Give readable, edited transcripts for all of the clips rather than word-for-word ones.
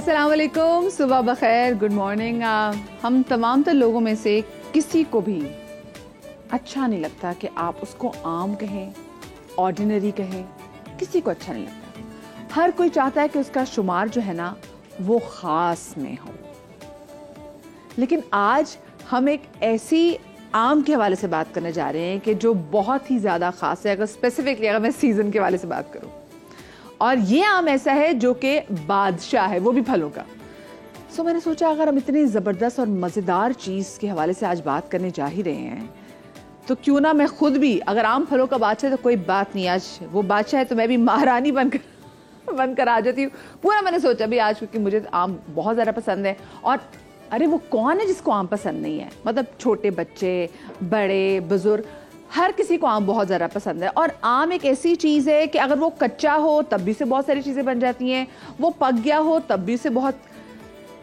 अस्सलाम वालेकुम, सुबह बखैर, गुड मॉर्निंग। हम तमाम तर लोगों में से किसी को भी अच्छा नहीं लगता कि आप उसको आम कहें, ऑर्डिनरी कहें, किसी को अच्छा नहीं लगता। हर कोई चाहता है कि उसका शुमार जो है ना वो ख़ास में हो। लेकिन आज हम एक ऐसी आम के हवाले से बात करने जा रहे हैं कि जो बहुत ही ज़्यादा ख़ास है। अगर स्पेसिफिकली अगर मैं सीज़न के हवाले से बात करूँ, और ये आम ऐसा है जो कि बादशाह है, वो भी फलों का। सो मैंने सोचा अगर हम इतनी ज़बरदस्त और मज़ेदार चीज़ के हवाले से आज बात करने जा ही रहे हैं तो क्यों ना मैं खुद भी, अगर आम फलों का बादशाह है तो कोई बात नहीं, आज वो बादशाह है तो मैं भी महारानी बनकर आ जाती हूँ। पूरा मैंने सोचा भी आज, क्योंकि मुझे आम बहुत ज़्यादा पसंद है। और अरे वो कौन है जिसको आम पसंद नहीं है? मतलब छोटे बच्चे, बड़े, बुजुर्ग, हर किसी को आम बहुत ज़्यादा पसंद है। और आम एक ऐसी चीज़ है कि अगर वो कच्चा हो तब भी से बहुत सारी चीज़ें बन जाती हैं, वो पक गया हो तब भी से बहुत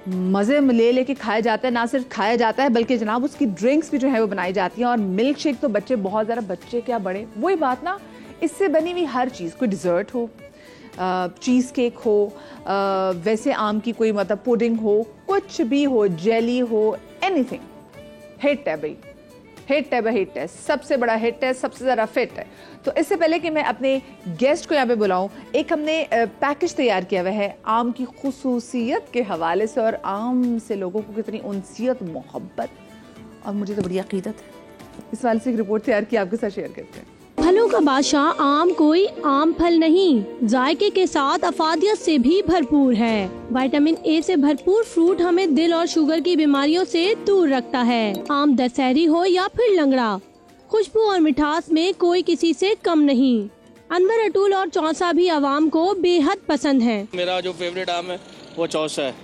मज़े ले के खाया जाता है। ना सिर्फ खाया जाता है बल्कि जनाब उसकी ड्रिंक्स भी जो है वो बनाई जाती हैं। और मिल्क शेक तो बच्चे बहुत ज़्यादा, बच्चे क्या बड़े, वही बात ना, इससे बनी हुई हर चीज़, कोई डिज़र्ट हो, चीज़ केक हो, वैसे आम की कोई मतलब पुडिंग हो, कुछ भी हो, जेली हो, एनीथिंग हिट है भाई, हिट है भाई, हिट है, सबसे बड़ा हिट है, सबसे ज़्यादा फिट है। तो इससे पहले कि मैं अपने गेस्ट को यहाँ पे बुलाऊं, एक हमने पैकेज तैयार किया हुआ है आम की खुसूसियत के हवाले से, और आम से लोगों को कितनी उनसियत, मोहब्बत, और मुझे तो बड़ी अकीदत है। इस वाले से एक रिपोर्ट तैयार की, आपके साथ शेयर करते हैं। फलों का बादशाह आम कोई आम फल नहीं, जायके के साथ अफादियत से भी भरपूर है। विटामिन ए से भरपूर फ्रूट हमें दिल और शुगर की बीमारियों से दूर रखता है। आम दशहरी हो या फिर लंगड़ा, खुशबू और मिठास में कोई किसी से कम नहीं। अनवर अटूल और चौसा भी आवाम को बेहद पसंद है। मेरा जो फेवरेट आम है वो चौसा है,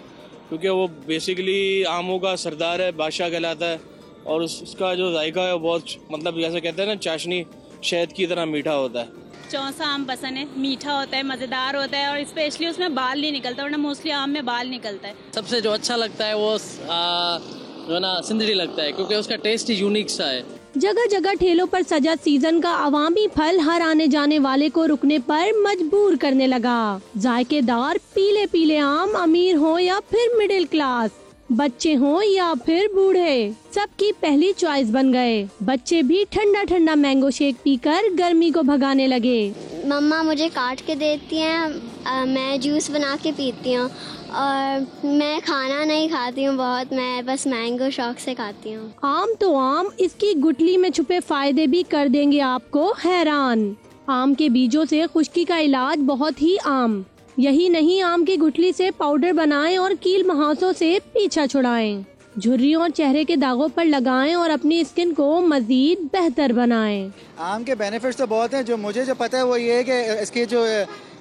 क्योंकि वो बेसिकली आमों का सरदार है, बादशाह कहलाता है। और उसका जो जायका है वो बहुत, मतलब जैसे कहते हैं ना, चाशनी शहद की तरह मीठा होता है। चौसा आम पसंद है, मीठा होता है, मज़ेदार होता है, और स्पेशली उसमें बाल नहीं निकलता, वरना मोस्टली आम में बाल निकलता है। सबसे जो अच्छा लगता है वो जो ना सिंदरी लगता है, क्योंकि उसका टेस्ट ही यूनिक सा है। जगह जगह ठेलों पर सजा सीजन का अवामी फल हर आने जाने वाले को रुकने पर मजबूर करने लगा। जायकेदार पीले पीले आम, अमीर हो या फिर मिडिल क्लास, बच्चे हों या फिर बूढ़े, सबकी पहली चॉइस बन गए। बच्चे भी ठंडा ठंडा मैंगो शेक पीकर गर्मी को भगाने लगे। मम्मा मुझे काट के देती हैं, मैं जूस बना के पीती हूँ, और मैं खाना नहीं खाती हूँ बहुत, मैं बस मैंगो शौक से खाती हूँ। आम तो आम, इसकी गुठली में छुपे फायदे भी कर देंगे आपको हैरान। आम के बीजों से खुश्की का इलाज बहुत ही आम। यही नहीं, आम की गुठली से पाउडर बनाएं और कील मुहासों से पीछा छुड़ाएं। झुर्रियों और चेहरे के दागों पर लगाएं और अपनी स्किन को मजीद बेहतर बनाएं। आम के बेनिफिट्स तो बहुत हैं। जो मुझे जो पता है वो ये है कि इसकी जो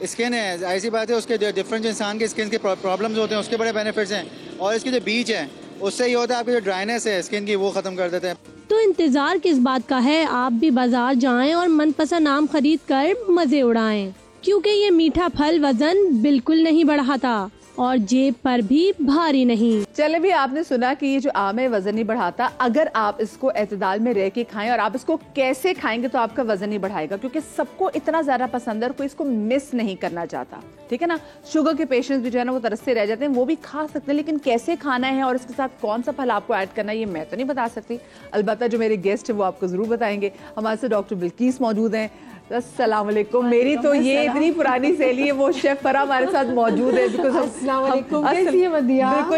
स्किन है, ऐसी बात है, उसके डिफरेंट इंसान के स्किन के प्रॉब्लम्स होते हैं, उसके बड़े बेनिफिट्स हैं। और इसके जो बीज है उससे ये होता है, आपकी जो ड्राइनेस है स्किन की वो ख़त्म कर देते हैं। तो इंतजार किस बात का है, आप भी बाजार जाएं और मनपसंद आम खरीद कर मजे उड़ाएं, क्योंकि ये मीठा फल वजन बिल्कुल नहीं बढ़ाता और जेब पर भी भारी नहीं। चले भी, आपने सुना कि ये जो आम है वजन नहीं बढ़ाता। अगर आप इसको एतदाल में रह के खाएं, और आप इसको कैसे खाएंगे तो आपका वजन नहीं बढ़ाएगा, क्योंकि सबको इतना ज्यादा पसंद है और कोई इसको मिस नहीं करना चाहता, ठीक है ना। शुगर के पेशेंट्स भी जो है ना वो तरसते रह जाते हैं, वो भी खा सकते हैं, लेकिन कैसे खाना है और इसके साथ कौन सा फल आपको ऐड करना है ये मैं तो नहीं बता सकती। अलबत्ता जो मेरे गेस्ट है वो आपको जरूर बताएंगे। हमारे साथ डॉक्टर बिल्किस मौजूद हैं। अस्सलाम वालेकुम। मेरी तो ये इतनी पुरानी सहेली है, वो शेफ फरा हमारे साथ मौजूद है। बिल्कुल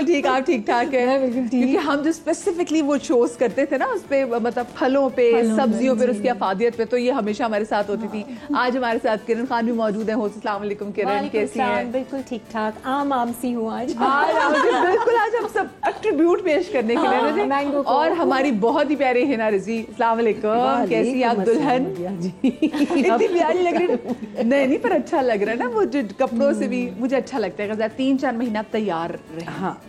ठीक, आप ठीक ठाक है? क्योंकि हम जो स्पेसिफिकली वो शोज करते थे ना उस पे, मतलब फलों पे, सब्जियों पे, उसकी अफादियत पे, तो ये हमेशा हमारे साथ होती थी। आज हमारे साथ किरण खान भी मौजूद है। अस्सलाम वालेकुम किरण, कैसी हैं? बिल्कुल ठीक ठाक, आम सी हूँ आज। बिल्कुल, आज हम सब एट्रीब्यूट पेश करने के लिए, और हमारी बहुत ही प्यारी हिना रिजवी। अस्सलाम वालेकुम, कैसी आप दुल्हन? इतनी प्यारी लग रही है। नहीं पर अच्छा लग रहा है ना, वो जो कपड़ों से भी मुझे अच्छा लगता है। 3-4 महीना तैयार रहे। हाँ,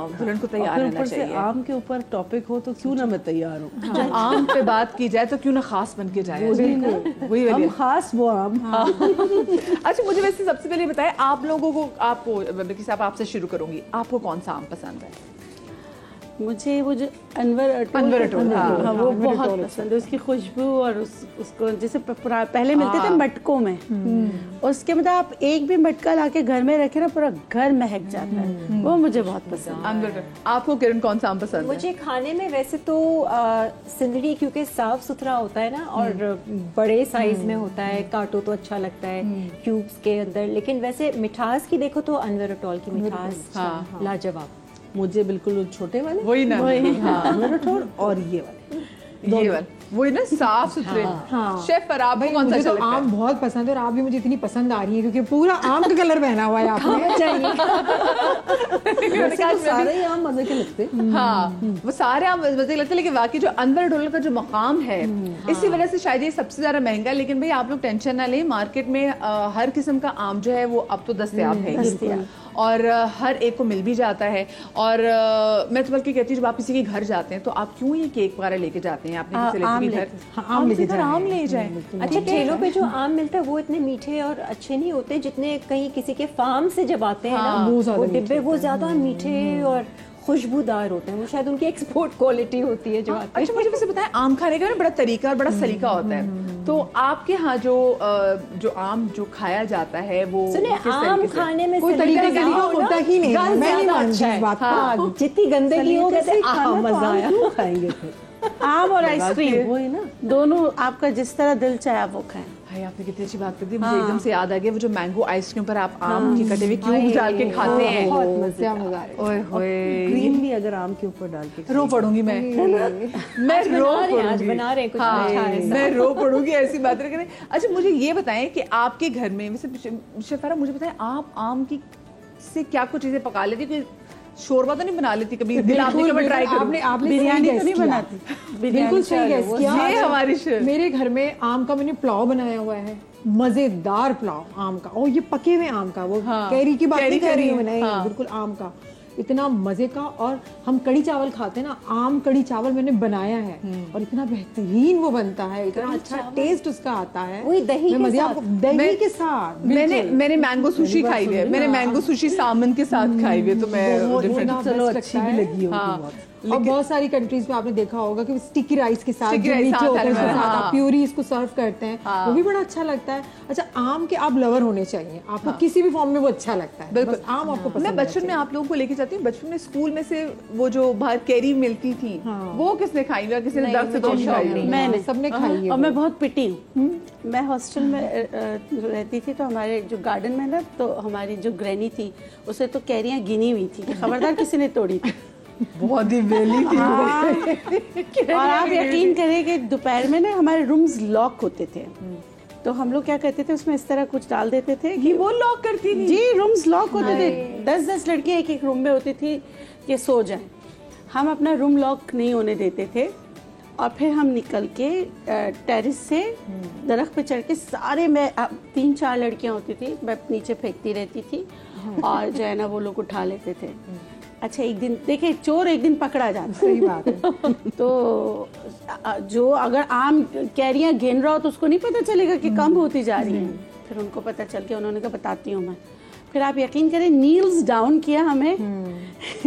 दुल्हन को तैयार रहना चाहिए। आम के ऊपर टॉपिक हो तो क्यों ना मैं तैयार हूँ। जब आम पे बात की जाए तो क्यों ना खास बन के जाए। वही हम खास वो आम। अच्छा, मुझे वैसे सबसे पहले बताएं, आप लोगों को, आपको, आपसे शुरू करूंगी, आपको कौन सा आम पसंद है? मुझे वो जो अनवर अटोल, हाँ, वो बहुत पसंद है। उसकी खुशबू और उसको जैसे पहले मिलते थे मटकों में, उसके मतलब आप एक भी मटका लाके घर में रखे ना पूरा घर महक जाता है, वो मुझे बहुत पसंद है। आपको किरण कौन सा आम पसंद है? मुझे खाने में वैसे तो सिंदड़ी, क्योंकि साफ सुथरा होता है ना और बड़े साइज में होता है, काटो तो अच्छा लगता है क्यूब्स के अंदर। लेकिन वैसे मिठास की देखो तो अनवर अटोल की मिठास लाजवाब। मुझे बिल्कुल छोटे वाले वही ना, हाँ, और ये वाले वही ना, साफ सुथरे। शेफ पर आप कौन सा मुझे अच्छा तो लगता है? आम बहुत पसंद है और आप भी मुझे इतनी पसंद आ रही है क्योंकि पूरा आम का कलर पहना हुआ है आपने। सारे ही आम मजे के लगते हैं। हाँ, वो सारे आम मजे के लगते हैं, लेकिन वाकई जो अनवर अटोल का जो मकाम है, इसी वजह से शायद ये सबसे ज्यादा महंगा। लेकिन भाई आप लोग टेंशन ना लें, मार्केट में हर किस्म का आम जो है वो अब तो दस्तयाब है और हर एक को मिल भी जाता है। और मैं तो बल्कि कहती हूँ, जब आप किसी के घर जाते हैं तो आप क्यों ये केक वगैरह लेके जाते हैं? आपने किसी आम ले जाए। अच्छा, ठेलों पे जो आम मिलता है वो इतने मीठे और अच्छे नहीं होते जितने कहीं किसी के फार्म से जब आते हैं ना, वो डिब्बे वो ज्यादा मीठे और खुशबूदार होते हैं। वो शायद उनकी एक्सपोर्ट क्वालिटी होती है जो आती है। अच्छा, मुझे वैसे बताएं, आम खाने का ना बड़ा तरीका और बड़ा सलीका होता है, तो आपके यहाँ जो आम जो खाया जाता है वो आम खाने में कोई तरीका होता ही नहीं है। मैं नहीं मानती इस बात को। जितनी गंदगी हो गई मजा आया, खाएंगे फिर आम और आइसक्रीम वो है ना, दोनों आपका जिस तरह दिल चाहे आप वो खाएं। भाई आपने कितनी अच्छी बात कर दी, मुझे एकदम से याद आ गया वो जो मैंगो आइसक्रीम पर आप आम के कटे हुए क्यूब डाल के खाते हैं, बहुत मजा आ रहा है। ओए होए, क्रीम भी अगर आम के ऊपर डाल के रो पड़ूंगी मैं रो पड़ूंगी, बना रहे कुछ मैं रो पड़ूंगी ऐसी बातें करें। अच्छा, मुझे ये बताएं कि आपके घर में वैसे शेफारा, मुझे बताएं आप आम की से क्या कुछ चीजें पका लेती? कोई शोरबा तो नहीं बना लेती कभी? दिल आपने कभी ट्राई करूं? आपने बिरयानी तो नहीं बनाती? बिल्कुल सही गैस किया। ये हमारी मेरे घर में आम का मैंने पुलाव बनाया हुआ है, मजेदार पुलाव आम का, और ये पके हुए आम का, वो कैरी की बात नहीं कर रही हूँ मैं, बिल्कुल आम का, इतना मजे का। और हम कड़ी चावल खाते हैं ना, आम कड़ी चावल मैंने बनाया है और इतना बेहतरीन वो बनता है, इतना अच्छा टेस्ट उसका आता है। वही दही के साथ मैंने मैंगो सुशी खाई हुई है, मैंने मैंगो सुशी सामन के साथ खाई हुई है, तो मैं चलो अच्छी भी लगी होगी। और बहुत सारी कंट्रीज में आपने देखा होगा कि स्टिकी राइस के साथ जो नीचे होकर उसके साथ प्यूरी इसको सर्व करते हैं, वो भी बड़ा अच्छा लगता है। अच्छा, आम के आप लवर होने चाहिए, आपको किसी भी फॉर्म में वो अच्छा लगता है। बिल्कुल, आम आपको पसंद। मैं बचपन में आप लोगों को लेके जाती हूँ, बचपन में स्कूल में से वो जो बाहर कैरी मिलती थी, वो किसने खाई हुई? किसी ने दर्द से तो मैंने, सबने खाई है। और मैं बहुत पिटी हूँ। मैं हॉस्टल में रहती थी, तो हमारे जो गार्डन में ना, तो हमारी जो ग्रैनी थी उसे तो कैरियाँ गिनी हुई थी, खबरदार किसी ने तोड़ी थी। बहुत ही वेली थी। और आप यकीन करें कि दोपहर में ना हमारे रूम्स लॉक होते थे, तो हम लोग क्या करते थे, उसमें इस तरह कुछ डाल देते थे कि वो लॉक करती थी। जी, रूम्स लॉक होते थे, 10-10 लड़कियां एक रूम में होती थी कि सो जाएं। हम अपना रूम लॉक नहीं होने देते थे और फिर हम निकल के टेरेस से दरख्त पे चढ़ के सारे, मैं 3-4 लड़कियां होती थी, मैं नीचे फेंकती रहती थी और जो है ना वो लोग उठा लेते थे। अच्छा, एक दिन देखिए, चोर एक दिन पकड़ा जाता, सही बात है। तो जो अगर आम कैरियाँ गिन रहा हो तो उसको नहीं पता चलेगा कि कम होती जा रही है। फिर उनको पता चल के उन्होंने कहा बताती हूँ मैं। फिर आप यकीन करें, नील्स डाउन किया हमें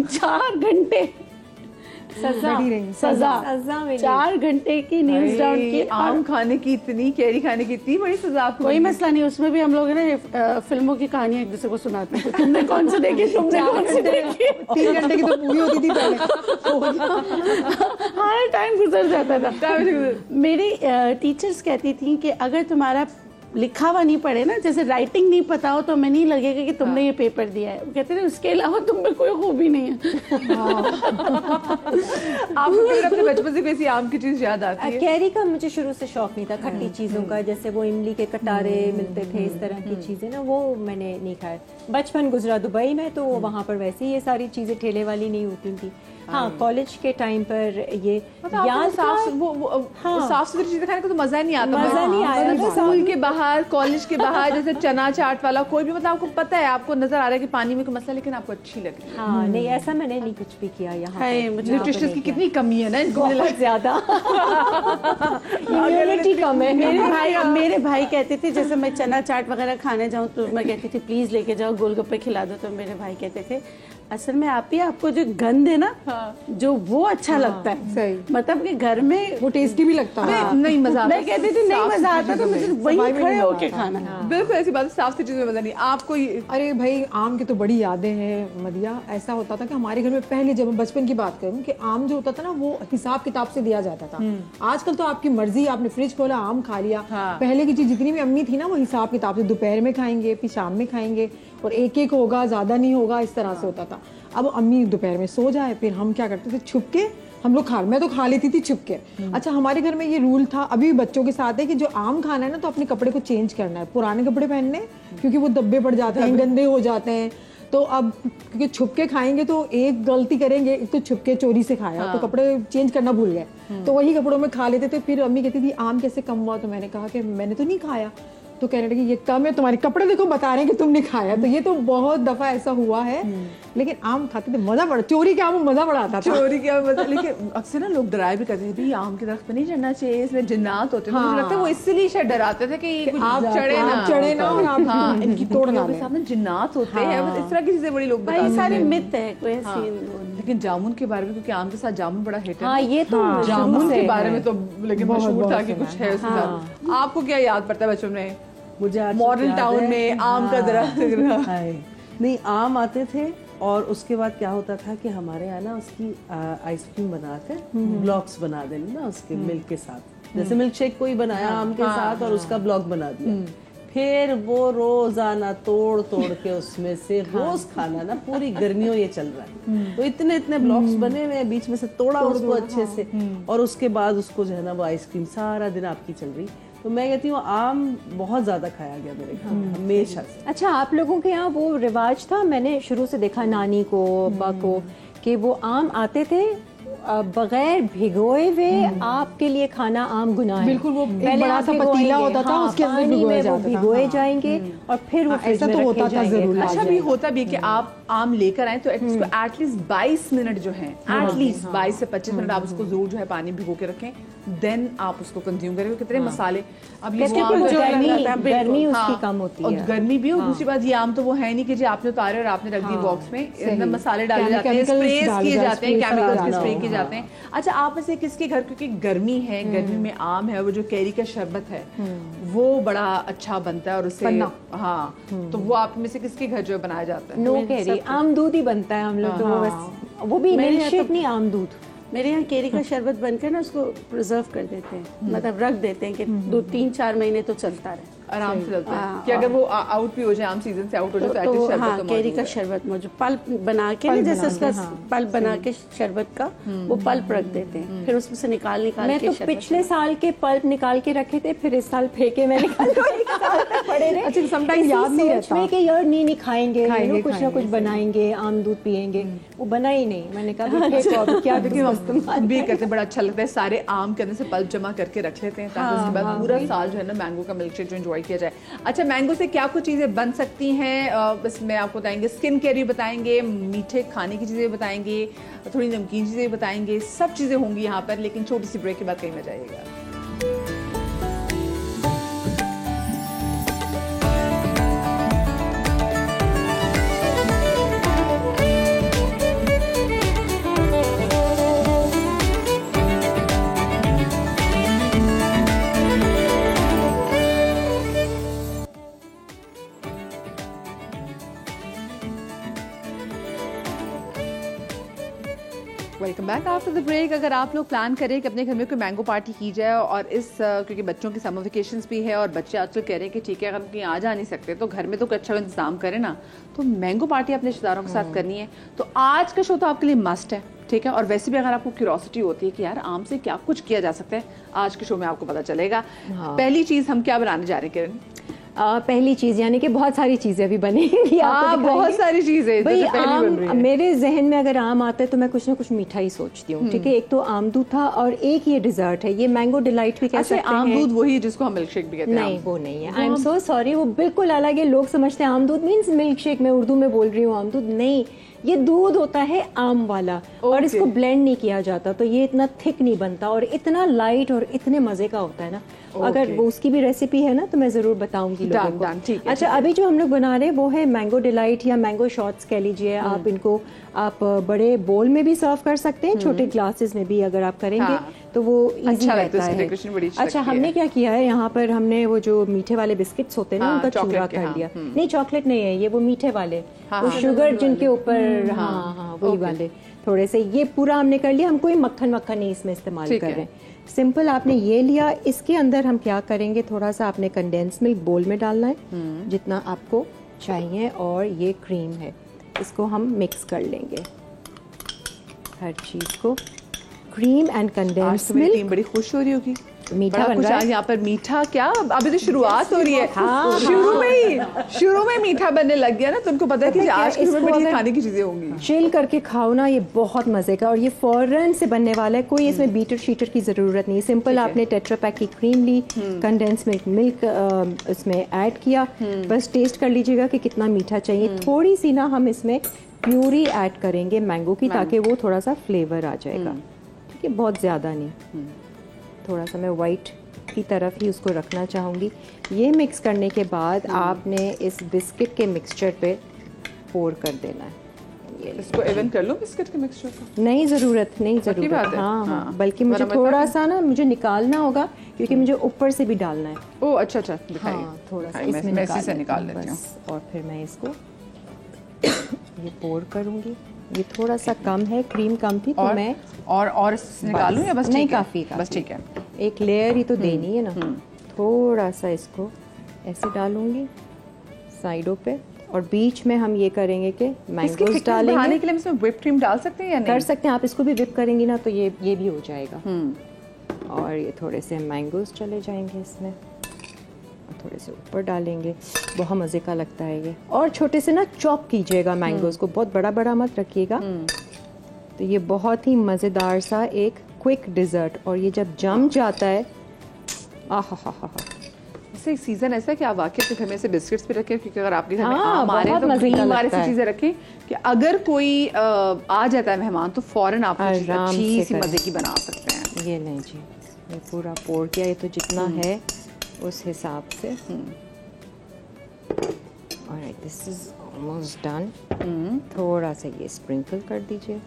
4 घंटे सजा 4 घंटे की नील्स डाउन की। आम खाने की इतनी, कैरी खाने की इतनी बड़ी सजा आपको? कोई मसला नहीं, उसमें भी हम लोग ना फिल्मों की कहानियां एक दूसरे को सुनाते थे, तुमने कौन सी देखी, तुमने कौन सी देखी। 3 घंटे की तो पूरी होती थी पहले। हाँ, टाइम गुजर जाता था। मेरी टीचर्स कहती थी कि अगर तुम्हारा लिखा हुआ नहीं पढ़े ना, जैसे राइटिंग नहीं पता हो, तो हमें नहीं लगेगा कि तुमने ये पेपर दिया है। वो कहते थे उसके अलावा तुम में कोई खूबी नहीं है। आपको अपने बचपन से कैसी आम की चीज याद आती है? कैरी का मुझे शुरू से शौक नहीं था, खट्टी चीजों का, जैसे वो इमली के कटारे मिलते थे, इस तरह की चीजें ना, वो मैंने नहीं खाया। बचपन गुजरा दुबई में, तो वहाँ पर वैसे ही ये सारी चीजें ठेले वाली नहीं होती थी। हाँ, कॉलेज के टाइम पर ये याद साफ सुथरी चीजें खाने को तो मजा नहीं आता। मजा नहीं आया। स्कूल के बाहर, कॉलेज के बाहर, जैसे चना चाट वाला कोई भी, मतलब आपको पता है, आपको नजर आ रहा है कि पानी में कोई मसला, लेकिन आपको अच्छी लग रही है। हाँ, नहीं, ऐसा मैंने नहीं कुछ भी किया यहाँ। न्यूट्रिशन की कितनी कमी है ना इनको, बहुत ज्यादा इम्यूनिटी कम है। मेरे भाई कहते थे, जैसे मैं चना चाट वगैरह खाने जाऊँ तो मैं कहती थी प्लीज लेके जाओ, गोलगप्पे खिला दो, तो मेरे भाई कहते थे असल में आपको जो गंध है ना, जो वो अच्छा लगता है। सही, मतलब कि घर में वो टेस्टी भी लगता है। नहीं मजा आता, मैं कहती थी नहीं मजा आता, तो मुझे वही खड़े होके खाना। बिल्कुल ऐसी बात, साफ सी चीज़ में मजा नहीं आपको। अरे भाई आम की तो बड़ी यादें हैं मदिया। ऐसा होता था कि हमारे घर में पहले, जब मैं बचपन की बात करूं, कि आम जो होता था ना वो हिसाब किताब से दिया जाता था। आजकल तो आपकी मर्जी, आपने फ्रिज खोला आम खा लिया। पहले की चीज जितनी भी अम्मी थी ना वो हिसाब किताब से, दोपहर में खाएंगे फिर शाम में खाएंगे, और एक एक होगा, ज्यादा नहीं होगा, इस तरह से होता था। अब अम्मी दोपहर में सो जाए, फिर हम क्या करते थे, छुप के हम लोग मैं तो खा लेती थी छुप के। अच्छा, हमारे घर में ये रूल था, अभी भी बच्चों के साथ है, कि जो आम खाना है ना तो अपने कपड़े को चेंज करना है, पुराने कपड़े पहनने, क्योंकि वो धब्बे पड़ जाते हैं, गंदे हो जाते हैं। तो अब क्योंकि छुप के खाएंगे तो एक गलती करेंगे, एक तो छुप के चोरी से खाया, तो कपड़े चेंज करना भूल गए, तो वही कपड़ों में खा लेते थे। फिर अम्मी कहती थी आम कैसे कम हुआ, तो मैंने कहा कि मैंने तो नहीं खाया। तो कहने लगे ये कम है, तुम्हारे कपड़े देखो बता रहे हैं कि तुमने खाया। तो ये तो बहुत दफा ऐसा हुआ है। लेकिन आम खाते थे, मजा बड़ा, चोरी के आम मजा बड़ा आता था। चोरी के आम मजा, लेकिन अक्सर ना लोग डराए भी करते थे, भाई आम के दरख्त पे नहीं चढ़ना चाहिए, इसमें जिन्नात होते थे। मुझे लगता है वो इसलिए शायद डराते थे कि आप चढ़े ना और आप इनकी तोड़ ना लें, सामने जिन्नात होते हैं। इस तरह की चीजें बड़ी लोग बताते हैं, सारे मिथ है कोई ऐसी। लेकिन जामुन के बारे में, क्योंकि आम के साथ जामुन बड़ा हिट है। हाँ, ये तो जामुन के बारे में तो लेकिन मशहूर था कि कुछ है उसके साथ। आपको क्या याद पड़ता है बचपन में? मुझे मॉडर्न टाउन में आम का दरख्त नहीं, आम आते थे, और उसके बाद क्या होता था कि हमारे यहाँ ना उसकी आइसक्रीम बनाते, ब्लॉक्स बना देने ना उसके मिल्क के साथ, जैसे मिल्क शेक कोई बनाया आम के साथ और उसका ब्लॉक बना दिया, फिर वो रोजाना तोड़ के उसमें से रोज खाना ना, पूरी गर्मियों ये चल रहा है। तो इतने इतने ब्लॉक्स बने हुए, बीच में से तोड़ा उसको अच्छे से, और उसके बाद उसको जो है ना वो आइसक्रीम सारा दिन आपकी चल रही। तो मैं कहती हूँ आम बहुत ज्यादा खाया गया मेरे घर में हमेशा से। अच्छा, आप लोगों के यहाँ वो रिवाज था, मैंने शुरू से देखा नानी को, अब्बा को, कि वो आम आते थे बगैर भिगोए हुए, आपके लिए खाना आम गुनाह है। बिल्कुल, वो एक बड़ा सा पतीला होता था, उसके अंदर भिगोए जाएंगे और फिर वो ऐसा तो होता था जरूर। अच्छा, भी होता भी कि आप आम लेकर आए तो एटलीस्ट 22 मिनट जो है, एटलीस्ट 22 से 25 मिनट आप उसको जरूर जो है पानी भिगो के रखें, देन आप उसको कंज्यूम करें। कितने मसाले, अब गर्मी उसकी कम होती है, गर्मी भी, और दूसरी बात ये आम तो वो है नहीं कि जी आपने उतारे और आपने रख दी बॉक्स में, एकदम मसाले डाले जाते हैं, स्प्रे किए जाते हैं, केमिकल्स के स्प्रे किए जाते हैं। अच्छा, आप में से किसके घर, क्योंकि गर्मी है, गर्मी में आम है, वो जो कैरी का शरबत है वो बड़ा अच्छा बनता है, और उससे हाँ, तो वो आप में से किसके घर जो बनाया जाता है? नो कैरी, आम दूध ही बनता है हम लोग तो, बस वो भी मिल्क शेक नहीं, आम दूध। मेरे यहाँ केरी का शरबत बनकर ना उसको प्रिजर्व कर देते हैं, मतलब रख देते हैं कि 2-3-4 महीने तो चलता रहे, आराम से चलता है कि अगर वो आउट भी हो जाए, आम सीजन से आउट हो जाए तो हाँ, केरी का शरबत मौजूद, पल्प बना के ना, जैसे उसका पल्प बना के शरबत का वो पल्प रख देते हैं, फिर उसमें से निकाल मैं तो पिछले साल के पल्प निकाल के रखे थे, फिर इस साल फेंके मैंने पड़े रहे। अच्छा, समटाइम याद नहीं रहता कि यार नहीं खाएंगे, कुछ ना कुछ बनाएंगे, आम दूध पियेंगे, वो बना ही नहीं। मैंने कहा क्या भी करते, बड़ा अच्छा लगता है, सारे आम के अंदर से पल्प जमा करके रख लेते हैं ताकि उसके बाद पूरा साल जो है ना मैंगो का मिल्क शेक जो एंजॉय किया जाए। अच्छा, मैंगो से क्या कुछ चीजें बन सकती हैं, बस मैं आपको बताएंगे, स्किन केयर भी बताएंगे, मीठे खाने की चीजें बताएंगे, थोड़ी नमकीन चीजें बताएंगे, सब चीजें होंगी यहाँ पर, लेकिन छोटी सी ब्रेक के बाद कहीं मत जाइएगा। Welcome back after the break. अगर आप लोग प्लान करें कि अपने घर में कोई मैंगो पार्टी की जाए, और इस क्योंकि बच्चों की समर वेकेशंस भी है और बच्चे आजकल कह रहे हैं कि ठीक है अगर हम कहीं आ जा नहीं सकते तो घर में तो अच्छा इंतजाम करें ना, तो मैंगो पार्टी अपने रिश्तेदारों के साथ करनी है, तो आज का शो तो आपके लिए मस्ट है, ठीक है। और वैसे भी अगर आपको क्यूरियोसिटी होती है कि यार आम से क्या कुछ किया जा सकता है, आज के शो में आपको पता चलेगा। पहली चीज हम क्या बनाने जा रहे हैं किरण? पहली चीज यानी कि बहुत सारी चीजें अभी बनेंगी, बहुत सारी चीजें। भाई आम, मेरे जहन में अगर आम आता है तो मैं कुछ ना कुछ मीठा ही सोचती हूँ, ठीक है। एक तो आम दूध था और एक ये डिजर्ट है, ये मैंगो डिलाइट भी कह सकते हैं। आम दूध वही जिसको हम मिल्क शेक भी कहते हैं? नहीं, वो नहीं है, आई एम सो सॉरी, वो बिल्कुल अलग है। लोग समझते हैं आम दूध मीन्स मिल्क शेक, मैं उर्दू में बोल रही हूँ, आम दूध नहीं, ये दूध होता है आम वाला, और इसको ब्लेंड नहीं किया जाता, तो ये इतना थिक नहीं बनता और इतना लाइट और इतने मजे का होता है ना। अगर वो उसकी भी रेसिपी है ना तो मैं ज़रूर बताऊंगी लोगों को। अच्छा, अभी जो हम लोग बना रहे हैं वो है मैंगो डिलाइट या मैंगो शॉट्स कह लीजिए आप। इनको आप बड़े बोल में भी सर्व कर सकते हैं, छोटे ग्लासेस में भी अगर आप करेंगे तो वो इजी रहता है। अच्छा, हमने क्या किया है यहाँ पर, हमने वो जो मीठे वाले बिस्किट्स होते हैं ना उनका चूरा कर दिया। नहीं, चॉकलेट नहीं है ये, वो मीठे वाले, वो शुगर जिनके ऊपर, हाँ वही वाले थोड़े से, ये पूरा हमने कर लिया। हम कोई मक्खन नहीं इसमें इस्तेमाल कर रहे हैं, सिंपल आपने ये लिया। इसके अंदर हम क्या करेंगे, थोड़ा सा आपने कंडेंस मिल्क बोल में डालना है जितना आपको चाहिए, और ये क्रीम है, इसको हम मिक्स कर लेंगे हर चीज़ को। Cream and condense milk. बड़ी खुश हो रही होगी, मीठा बन रहा है यहाँ पर। मीठा क्या, अभी तो शुरुआत हो रही है। शुरू में मीठा बनने लग गया ना, तो उनको पता है कि आज की बड़ी खाने की चीजें होंगी। चिल करके खाओ ना, ये बहुत मजे का, और ये फौरन से बनने वाला है, कोई इसमें बीटर शीटर की जरूरत नहीं। सिंपल आपने टेट्रा पैक की क्रीम ली, कंडेंस मिल्क इसमें ऐड किया, बस टेस्ट कर लीजिएगा कि कितना मीठा चाहिए। थोड़ी सी ना हम इसमें प्यूरी ऐड करेंगे मैंगो की, ताकि वो थोड़ा सा फ्लेवर आ जाएगा, ठीक है, बहुत ज़्यादा नहीं। थोड़ा सा मैं वाइट की तरफ ही उसको रखना चाहूँगी। ये मिक्स करने के बाद आपने इस बिस्किट के मिक्सचर पे पोर कर देना है। ये इसको इवन कर लो बिस्किट के मिक्सचर को? नहीं ज़रूरत, हाँ, बल्कि मुझे थोड़ा सा ना मुझे निकालना होगा, क्योंकि मुझे ऊपर से भी डालना है। ओह अच्छा, दिखाइए। थोड़ा सा इसमें निकाल लेती हूँ, और फिर मैं इसको ये पोर करूँगी। ये थोड़ा सा कम है, क्रीम कम थी, तो मैं और निकालूं या बस? नहीं, काफ़ी, बस ठीक है। एक लेयर ही तो देनी है ना। थोड़ा सा इसको ऐसे डालूंगी साइडों पे, और बीच में हम ये करेंगे कि मैंगोज डालेंगे। बनाने के लिए इसमें व्हिप क्रीम डाल सकते हैं या नहीं? कर सकते हैं आप, इसको भी व्हिप करेंगी ना तो ये भी हो जाएगा। और ये थोड़े से मैंगोज चले जाएंगे इसमें, थोड़े से ऊपर डालेंगे, बहुत मज़े का लगता है ये। और छोटे से ना चॉप कीजिएगा मैंगोज को, बहुत बड़ा बड़ा मत रखिएगा। तो ये बहुत ही मज़ेदार सा एक क्विक डिज़र्ट, और ये जब जम जाता है, एक सीजन ऐसा है कि आप वाकई अपने घर में से बिस्किट्स भी रखें, क्योंकि अगर आपके घर में आम आ रहे हैं तो क्रीम वाली सी चीजें रखें कि अगर कोई आ जाता है मेहमान तो फौरन आप अच्छी सी मजे की बना सकते हैं। ये नहीं जी, ये पूरा पोर किया, ये तो जितना है उस हिसाब से। Alright, this is almost done. थोड़ा सा ये स्प्रिंकल कर दीजिए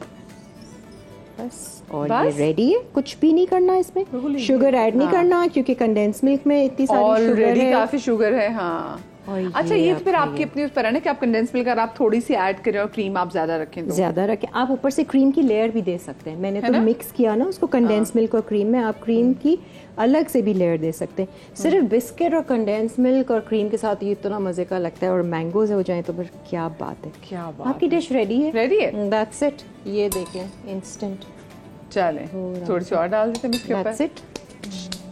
बस, और ये रेडी है। कुछ भी नहीं करना इसमें, शुगर ऐड नहीं करना, क्योंकि कंडेंस मिल्क में इतनी सारी शुगर है, काफी शुगर है। हाँ, अच्छा, ये फिर आपकी अपनी उस पर है ना कि आप कंडेंस मिल्क अगर आप थोड़ी सी ऐड करें और क्रीम आप ज्यादा रखें तो ज्यादा रखें। आप ऊपर से क्रीम की लेयर भी दे सकते हैं। मैंने तो मिक्स किया ना उसको कंडेंस मिल्क और क्रीम में, आप क्रीम की अलग से भी लेयर दे सकते हैं। सिर्फ बिस्किट और कंडेंस मिल्क और क्रीम के साथ ये इतना मजे का लगता है, और मैंगोज हो जाए तो फिर क्या बात है। क्या बात, आपकी डिश रेडी है। रेडी है, दैट्स इट। ये देखें, इंस्टेंट। चले थोड़ी सी और डाल देते हैं इसके ऊपर। दैट्स इट,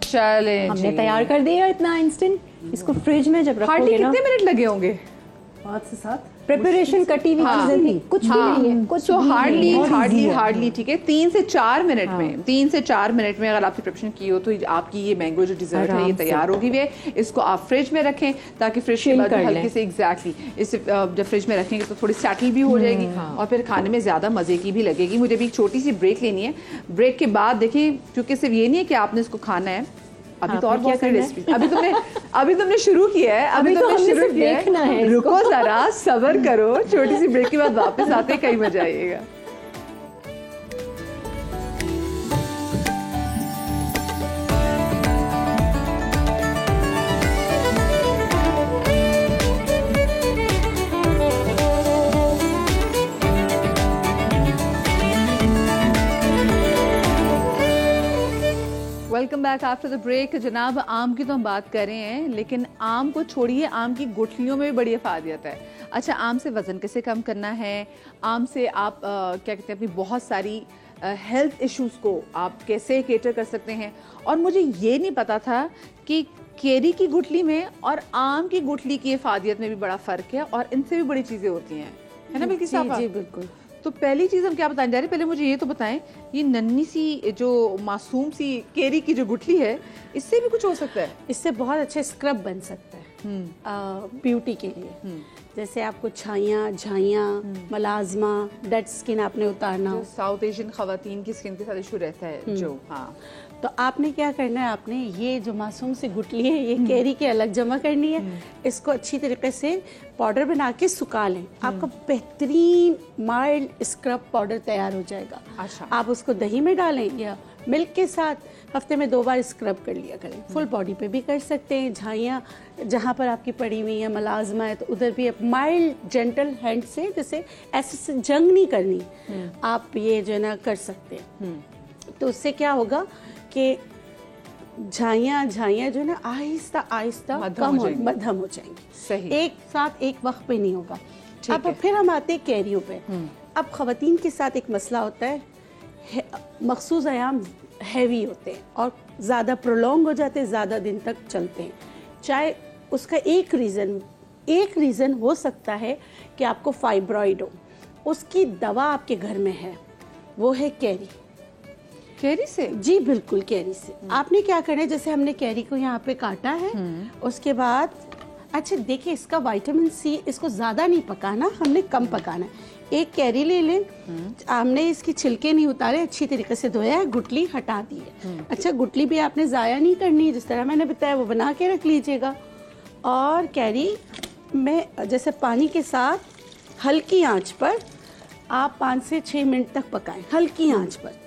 चले हमने तैयार कर दिया इतना इंस्टेंट। इसको फ्रिज में जब रखोगे ना, कितने मिनट लगे होंगे? 5 से 7 प्रिपरेशन कटी हुई चीजें थी, कुछ भी नहीं है, कुछ तो हार्डली ठीक है 3 से 4 मिनट में 3 से 4 मिनट में अगर आपने प्रिपरेशन की हो तो आपकी ये मैंगो जो डिजर्ट है ये तैयार होगी हुई है। इसको आप फ्रिज में रखें ताकि फ्रिज के बाद हल्के से इसे जब फ्रिज में रखेंगे तो थोड़ी सेटल भी हो जाएगी और फिर खाने में ज्यादा मजे की भी लगेगी। मुझे भी एक छोटी सी ब्रेक लेनी है। ब्रेक के बाद देखिए, क्योंकि सिर्फ ये नहीं है कि आपने इसको खाना है, अभी तो और बहुत सारी रेसिपी, अभी तुमने शुरू किया है, अभी तुमने शुरू किया है, रुको जरा, सब्र करो। छोटी सी ब्रेक के बाद वापस आते कहीं मजा आइएगा। Welcome back after the break. जनाब, आम की तो हम बात कर रहे हैं, लेकिन आम को छोड़िए, आम की गुठलियों में भी बड़ी अफादियत है। अच्छा, आम से वज़न कैसे कम करना है, आम से आप क्या कहते हैं अपनी बहुत सारी हेल्थ इश्यूज़ को आप कैसे केटर कर सकते हैं। और मुझे ये नहीं पता था कि केरी की गुठली में और आम की गुठली की अफादियत में भी बड़ा फ़र्क है, और इनसे भी बड़ी चीज़ें होती हैं, है ना? बिल्कुल साहब। जी बिल्कुल। तो पहली चीज़ हम क्या बताने जा रहे हैं, पहले मुझे ये तो बताएं, ये नन्ही सी जो मासूम सी केरी की जो गुठली है, इससे भी कुछ हो सकता है? इससे बहुत अच्छे स्क्रब बन सकता है ब्यूटी के लिए। जैसे आपको छाइयाँ, झाइयाँ, मलाजमा, डेड स्किन आपने उतारना हो, साउथ एशियन खवातीन की स्किन के साथ इशू रहता है जो, हाँ, तो आपने क्या करना है, आपने ये जो मासूम सी गुठली है ये कैरी के अलग जमा करनी है, इसको अच्छी तरीके से पाउडर बना के सुखा लें। आपका बेहतरीन माइल्ड स्क्रब पाउडर तैयार हो जाएगा। अच्छा। आप उसको दही में डालें या मिल्क के साथ हफ्ते में 2 बार स्क्रब कर लिया करें। फुल बॉडी पे भी कर सकते हैं, झाइयाँ जहाँ पर आपकी पड़ी हुई है, मलाजमा है, तो उधर भी माइल्ड जेंटल हैंड से, जैसे ऐसे से जंग नहीं करनी, आप ये जो है ना कर सकते हैं। तो उससे क्या होगा कि झाइयाँ जो है ना आहिस्ता आहिस्ता मध्यम हो जाएंगी। सही। एक साथ एक वक्त पे नहीं होगा। अब फिर हम आते हैं कैरियों पे। अब खवातीन के साथ एक मसला होता है, मखसूस आयाम हैवी होते हैं और ज़्यादा प्रोलॉन्ग हो जाते हैं, ज़्यादा दिन तक चलते हैं। चाहे उसका एक रीज़न हो सकता है कि आपको फाइब्रॉइड हो, उसकी दवा आपके घर में है, वो है कैरी से। जी बिल्कुल, कैरी से। आपने क्या करना है, जैसे हमने कैरी को यहाँ पे काटा है, उसके बाद अच्छा देखिए इसका विटामिन सी, इसको ज़्यादा नहीं पकाना, हमने कम पकाना है। एक कैरी ले लें, हमने इसकी छिलके नहीं उतारे, अच्छी तरीके से धोया है, गुठली हटा दी है। अच्छा, गुठली भी आपने ज़ाया नहीं करनी है, जिस तरह मैंने बताया वो बना के रख लीजिएगा। और कैरी में जैसे पानी के साथ हल्की आंच पर आप 5 से 6 मिनट तक पकाएं, हल्की आंच पर,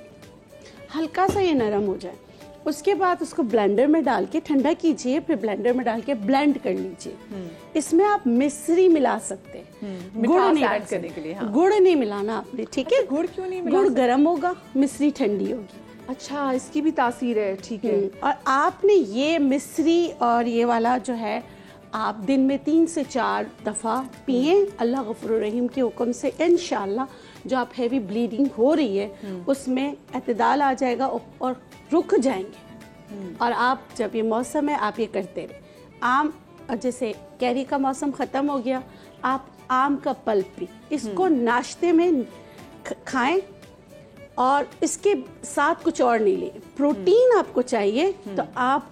हल्का सा ये नरम हो जाए। उसके बाद उसको ब्लेंडर में डाल के ठंडा कीजिए, फिर ब्लेंडर में डाल के ब्लेंड कर लीजिए। इसमें आप मिश्री मिला सकते हैं, गुड़ नहीं ऐड करने के लिए। हाँ। गुड़ नहीं मिलाना आपने, ठीक है? गुड़ क्यों नहीं मिलाना? गुड़ गर्म होगा, मिश्री ठंडी होगी। अच्छा, इसकी भी तासीर है, ठीक है। और आपने ये मिश्री और ये वाला जो है आप दिन में 3 से 4 दफ़ा पिए, अल्लाह गफूर रहीम के हुक्म से इंशाल्लाह जो आप हैवी ब्लीडिंग हो रही है उसमें एतदाल आ जाएगा और रुक जाएंगे। और आप जब ये मौसम है आप ये करते रहे। आम, जैसे कैरी का मौसम ख़त्म हो गया, आप आम का पल्प भी इसको नाश्ते में खाएं और इसके साथ कुछ और नहीं लें। प्रोटीन आपको चाहिए तो आप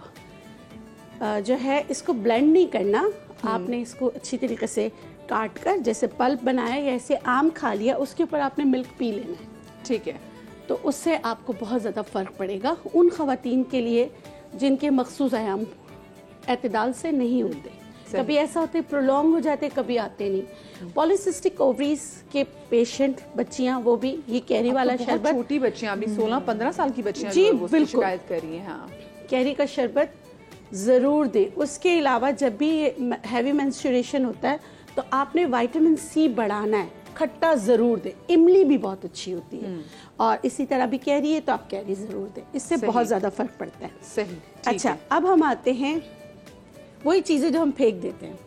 जो है इसको ब्लेंड नहीं करना, आपने इसको अच्छी तरीके से काट कर जैसे पल्प बनाया या ऐसे आम खा लिया, उसके ऊपर आपने मिल्क पी लेना है, ठीक है? तो उससे आपको बहुत ज़्यादा फ़र्क पड़ेगा उन ख़वातीन के लिए जिनके मखसूस आयाम एतदाल से नहीं होते। कभी ऐसा होते प्रोलॉन्ग हो जाते, कभी आते नहीं। पॉलीसिस्टिक ओवरीज के पेशेंट बच्चियां, वो भी ये कैरी वाला शरबत, छोटी बच्चियां अभी 16-15 साल की बच्चियां जी बिल्कुल शिकायत कर रही हैं। हाँ, कैरी का शरबत ज़रूर दें। उसके अलावा जब भी हैवी मेंस्ट्रुएशन होता है तो आपने विटामिन सी बढ़ाना है, खट्टा ज़रूर दें। इमली भी बहुत अच्छी होती है और इसी तरह भी कैरी है तो आप कैरी ज़रूर दें, इससे बहुत ज़्यादा फ़र्क पड़ता है। सही। अच्छा, अब हम आते हैं वही चीज़ें जो हम फेंक देते हैं।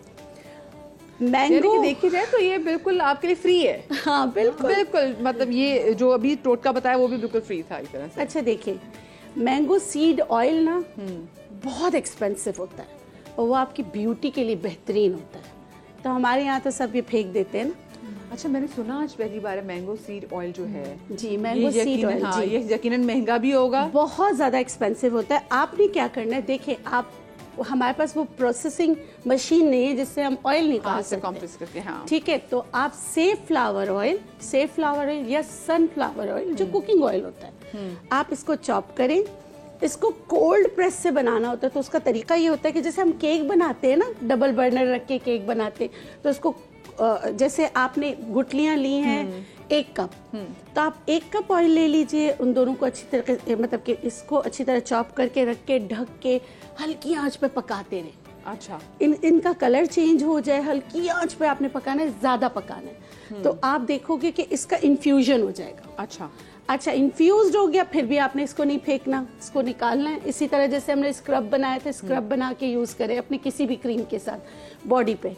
मैंगो देखी जाए तो ये बिल्कुल आपके लिए फ्री है। हाँ बिल्कुल, मतलब ये जो अभी टोटका बताया वो भी बिल्कुल फ्री था इस तरह से। अच्छा देखिए, मैंगो सीड ऑयल ना बहुत एक्सपेंसिव होता है और वो आपकी ब्यूटी के लिए बेहतरीन होता है, तो हमारे यहाँ तो सब ये फेंक देते हैं ना। अच्छा, मैंने सुना आज पहली बार है मैंगो सीड ऑयल जो है। जी, मैंगो सीड ऑयल। हाँ, ये यकीनन महंगा भी होगा, बहुत ज़्यादा एक्सपेंसिव होता है। आपने क्या करना है, देखिए आप, हमारे पास वो प्रोसेसिंग मशीन नहीं है जिससे हम ऑयल निकाल सकते हैं। हाँ। ठीक है, तो आप सेफ फ्लावर ऑयल या सनफ्लावर ऑयल जो कुकिंग ऑयल होता है, आप इसको चॉप करें। इसको कोल्ड प्रेस से बनाना होता है, तो उसका तरीका ये होता है कि जैसे हम केक बनाते हैं ना, डबल बर्नर रख के केक बनाते हैं, तो इसको जैसे आपने गुठलियाँ ली हैं 1 कप, तो आप 1 कप ऑयल ले लीजिए, उन दोनों को अच्छी तरह मतलब कि इसको अच्छी तरह चॉप करके रख के ढक के हल्की आंच पे पकाते रहें। अच्छा, इनका कलर चेंज हो जाए, हल्की आंच पे आपने पकाना है, ज़्यादा पकाना है, तो आप देखोगे कि इसका इन्फ्यूजन हो जाएगा। अच्छा, इन्फ्यूज्ड हो गया, फिर भी आपने इसको नहीं फेंकना, इसको निकालना है। इसी तरह जैसे हमने स्क्रब बनाए थे, स्क्रब बना के यूज़ करें अपनी किसी भी क्रीम के साथ बॉडी पे।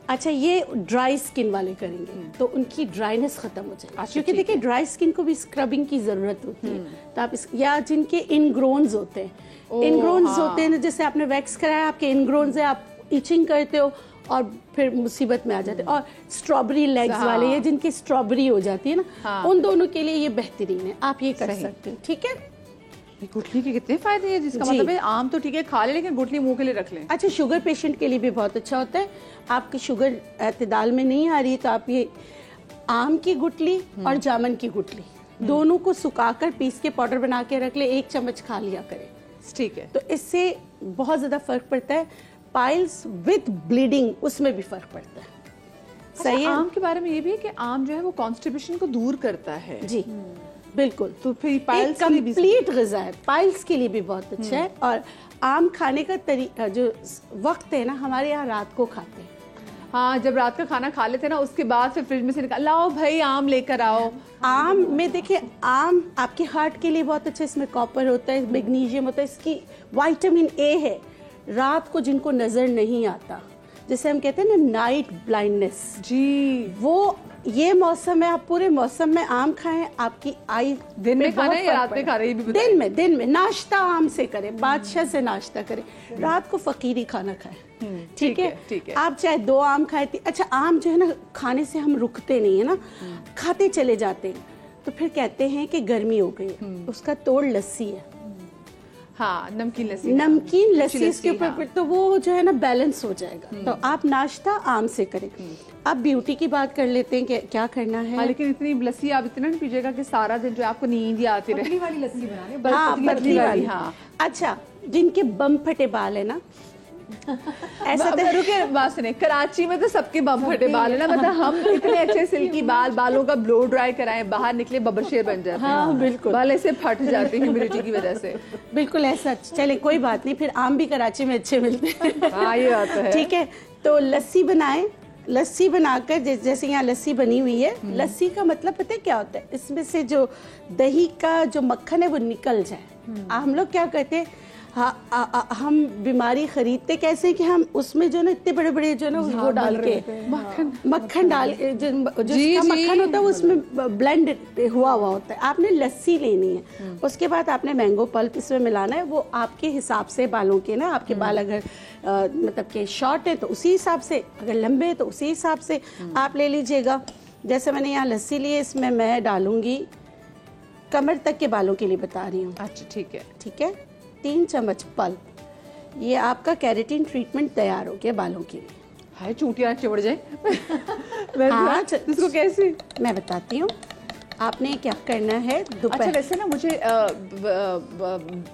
अच्छा, ये ड्राई स्किन वाले करेंगे तो उनकी ड्राइनेस खत्म हो जाएगी, क्योंकि देखिए ड्राई स्किन को भी स्क्रबिंग की ज़रूरत होती है। तो आप या जिनके इनग्रोन्स होते हैं, इनग्रोन्स होते हैं ना, जैसे आपने वैक्स कराया, आपके इनग्रोन्स है, आप इचिंग करते हो और फिर मुसीबत में आ जाते हैं। और स्ट्रॉबेरी लेग्स वाले, ये जिनकी स्ट्रॉबेरी हो जाती है ना, उन दोनों के लिए ये बेहतरीन है, आप ये कर सकते हैं। ठीक है, गुठली के कितने फायदे हैं, जिसका मतलब है आम तो ठीक है खा ले, लेकिन गुठली मुंह के लिए रख लें। अच्छा, शुगर पेशेंट के लिए भी बहुत अच्छा होता है। आपकी शुगर एतदाल में नहीं आ रही तो आप ये आम की गुठली और जामुन की गुठली दोनों को सुखाकर पीस के पाउडर बना के रख ले, 1 चम्मच खा लिया करें। ठीक है। तो इससे बहुत ज़्यादा फर्क पड़ता है। पाइल्स विद ब्लीडिंग, उसमें भी फर्क पड़ता है। सही है। आम के बारे में ये भी है कि आम जो है वो कॉन्स्टिपेशन को दूर करता है। जी बिल्कुल। तो फिर पाइल्स के लिए भी कंप्लीट ग़िज़ा है, पाइल्स के लिए भी बहुत अच्छा है। और आम खाने का तरीका जो वक्त है ना, हमारे यहाँ रात को खाते हैं। हाँ, जब रात का खाना खा लेते हैं ना, उसके बाद फिर फ्रिज में से निकाल लाओ भाई आम लेकर आओ। आम में देखिए, आम आपके हार्ट के लिए बहुत अच्छा है, इसमें कॉपर होता है, मैग्नीशियम होता है, इसकी विटामिन ए है। रात को जिनको नजर नहीं आता, जैसे हम कहते हैं ना नाइट ब्लाइंडनेस, जी, वो ये मौसम है, आप पूरे मौसम में आम खाएं, आपकी आई दिन में खाना है या रात में खा रहे हैं? दिन में नाश्ता आम से करें, बादशाह से नाश्ता करें, रात को फकीरी खाना खाएं। ठीक है। आप चाहे 2 आम खाए। अच्छा, आम जो है ना, खाने से हम रुकते नहीं है ना, खाते चले जाते हैं, तो फिर कहते हैं कि गर्मी हो गई है। उसका तोड़ लस्सी है। हाँ, नमकीन लस्सी इसके ऊपर, तो वो जो है ना बैलेंस हो जाएगा। तो आप नाश्ता आम से करें। अब ब्यूटी की बात कर लेते हैं कि क्या करना है। हाँ, लेकिन इतनी लस्सी आप इतना नहीं पीजिएगा कि सारा दिन जो आपको नींद ही आती रहे। पतली वाली लस्सी बनाने। हाँ, पतली वाली। हाँ। अच्छा, जिनके बम फटे बाल है ना, ऐसा तो रुके बात सुने, कराची में तो सबके बम फटे बाल है ना, मतलब हम इतने अच्छे सिल्की बालों का ब्लो ड्राई कराएं, बाहर निकले बबरशेर बन जाते हैं। हाँ, बिल्कुल। बाल ऐसे फट जाते हैं ह्यूमिडिटी की वजह से। बिल्कुल ऐसा। चले कोई बात नहीं, फिर आम भी कराची में अच्छे मिलते हैं। हाँ, ये बात है। ठीक है। तो लस्सी बनाएं। लस्सी बनाकर जैसे यहाँ लस्सी बनी हुई है, लस्सी का मतलब पता है क्या होता है? इसमें से जो दही का जो मक्खन है वो निकल जाए। हम लोग क्या करते हैं, हम बीमारी खरीदते कैसे कि हम उसमें जो ना इतने बड़े बड़े जो ना वो डाल के मक्खन डाल के जो मक्खन होता है वो उसमें ब्लेंड हुआ होता है। आपने लस्सी लेनी है, उसके बाद आपने मैंगो पल्प इसमें मिलाना है। वो आपके हिसाब से बालों के ना, आपके बाल अगर मतलब के शॉर्ट है तो उसी हिसाब से, अगर लंबे है तो उसी हिसाब से आप ले लीजिएगा। जैसे मैंने यहाँ लस्सी ली है, इसमें मैं डालूंगी कमर तक के बालों के लिए बता रही हूँ। अच्छा, ठीक है। 3 चम्मच पल्प। ये आपका केराटिन ट्रीटमेंट तैयार हो गया बालों के लिए। हाय, चूटियां चिमड़ जाए। हाँ, इसको कैसे? मैं बताती हूँ। आपने क्या करना है दोपहर। अच्छा, वैसे ना मुझे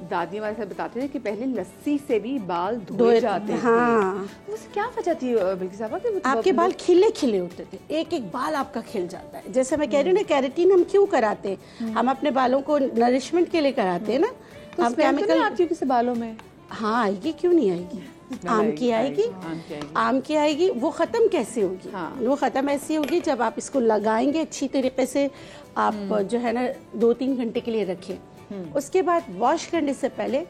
दादी हमारे साथ बताते थे कि पहले लस्सी से भी बाल धोए जाते थे। हाँ, उससे क्या वजह थी बिल्की साहब? आपके बाल खिले खिले होते थे, एक एक बाल आपका खिल जाता है। जैसे मैं कह रही हूँ ना, केराटिन हम क्यों कराते हैं? हम अपने बालों को नरिशमेंट के लिए कराते हैं ना। हम केमिकल आती है किसी बालों में? हाँ, आएगी, क्यों नहीं आएगी? आम की आएगी, आम की आएगी। वो ख़त्म कैसे होगी? हाँ। वो ख़त्म ऐसी होगी जब आप इसको लगाएंगे अच्छी तरीके से। आप जो है ना 2-3 घंटे के लिए रखें। उसके बाद वॉश करने से पहले